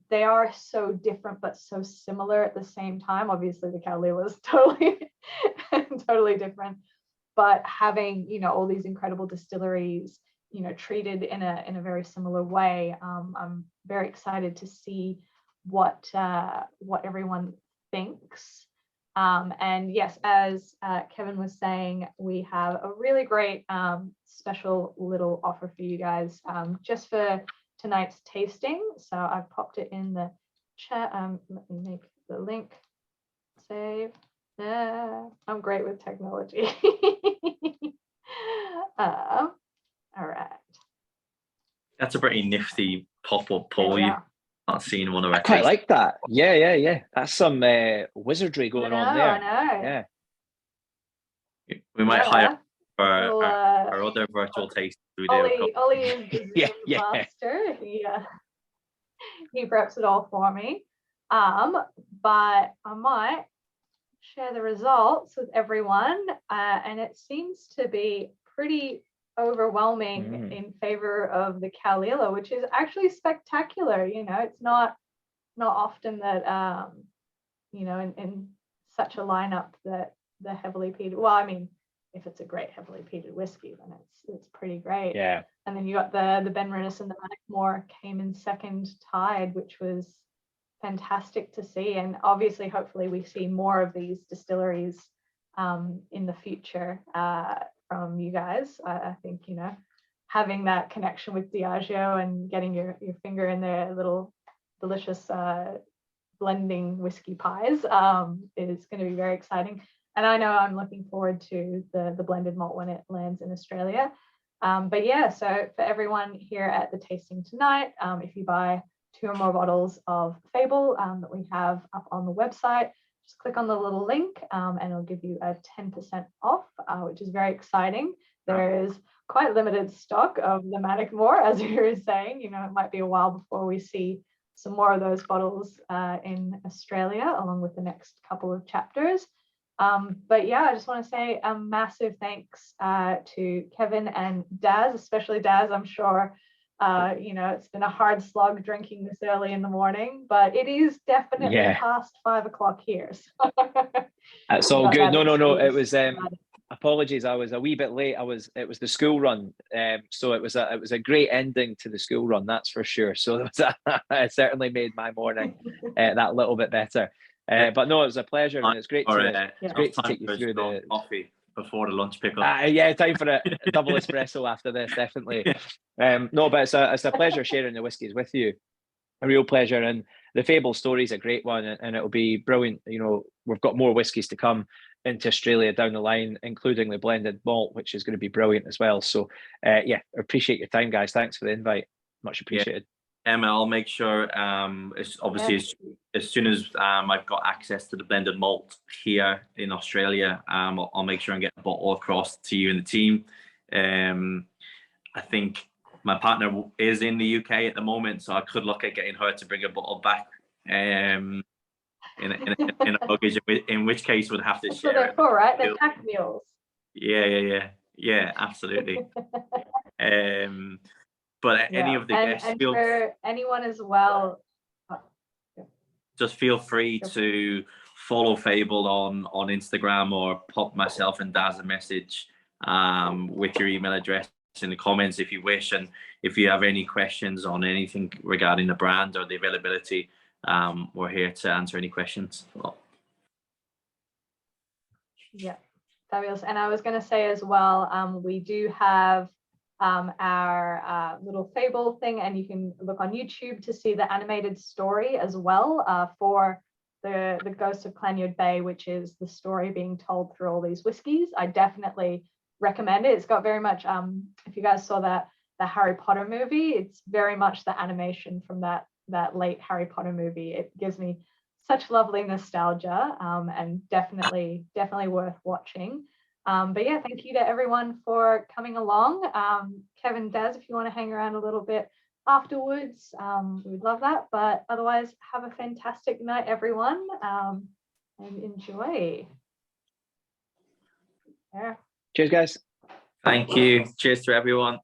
they are so different but so similar at the same time. Obviously the Caol is totally different, but having all these incredible distilleries treated in a very similar way, I'm very excited to see what everyone thinks. And yes, as Kevin was saying, we have a really great special little offer for you guys just for tonight's tasting. So I've popped it in the chat. Let me make the link. Save. I'm great with technology. All right. That's a pretty nifty pop-up poll. You've not seen one of our. I quite like that. Yeah. That's some wizardry going on there. I know. Yeah. We might hire our other virtual tastings we do. Ollie is the Zoom master. He preps it all for me. But I might share the results with everyone, and it seems to be pretty overwhelming in favor of the Caol, which is actually spectacular. It's not often that in such a lineup that the heavily peated, well, I mean, if it's a great heavily peated whiskey, then it's pretty great. Yeah. And then you got the Benrinnes and the Mannochmore came in second tied, which was fantastic to see. And obviously, hopefully, we see more of these distilleries in the future from you guys. I think having that connection with Diageo and getting your finger in their little delicious blending whiskey pies is going to be very exciting. And I know I'm looking forward to the blended malt when it lands in Australia. But yeah, so for everyone here at the tasting tonight, if you buy 2 or more bottles of Fable that we have up on the website, just click on the little link and it'll give you a 10% off, which is very exciting. There is quite limited stock of the Mannochmore, as you were saying. It might be a while before we see some more of those bottles in Australia, along with the next couple of chapters. But yeah, I just want to say a massive thanks to Kevin and Daz, especially Daz. I'm sure it's been a hard slog drinking this early in the morning, but it is definitely past 5 o'clock here. So that's all good. No. It was apologies. I was a wee bit late. It was the school run, so it was a great ending to the school run. That's for sure. So it certainly made my morning that little bit better. But no, it was a pleasure, and it's great to take you through the coffee before the lunch pickup. Time for a double espresso after this, definitely. No, but it's a pleasure sharing the whiskies with you. A real pleasure, and the Fable story is a great one, and it'll be brilliant. We've got more whiskies to come into Australia down the line, including the blended malt, which is going to be brilliant as well. So, appreciate your time, guys. Thanks for the invite. Much appreciated. Emma, I'll make sure, as soon as I've got access to the blended malt here in Australia, I'll make sure and get a bottle across to you and the team. I think my partner is in the UK at the moment, so I could look at getting her to bring a bottle back in a luggage, in which case we'd have to share. They're for, right? They're pack mules. Yeah, absolutely. But any of the guests, and for anyone as well, just feel free to follow Fable on Instagram, or pop myself and Daz a message with your email address in the comments if you wish. And if you have any questions on anything regarding the brand or the availability, we're here to answer any questions. Yeah, fabulous. And I was going to say as well, we do have our little Fable thing, and you can look on YouTube to see the animated story as well for the Ghost of Clanyard Bay, which is the story being told through all these whiskies. I definitely recommend it. It's got very much, if you guys saw the Harry Potter movie, it's very much the animation from that late Harry Potter movie. It gives me such lovely nostalgia, and definitely worth watching. But yeah, thank you to everyone for coming along. Kevin, Daz, if you want to hang around a little bit afterwards, we'd love that. But otherwise, have a fantastic night, everyone, and enjoy. Yeah. Cheers, guys. Thank you. Cheers to everyone.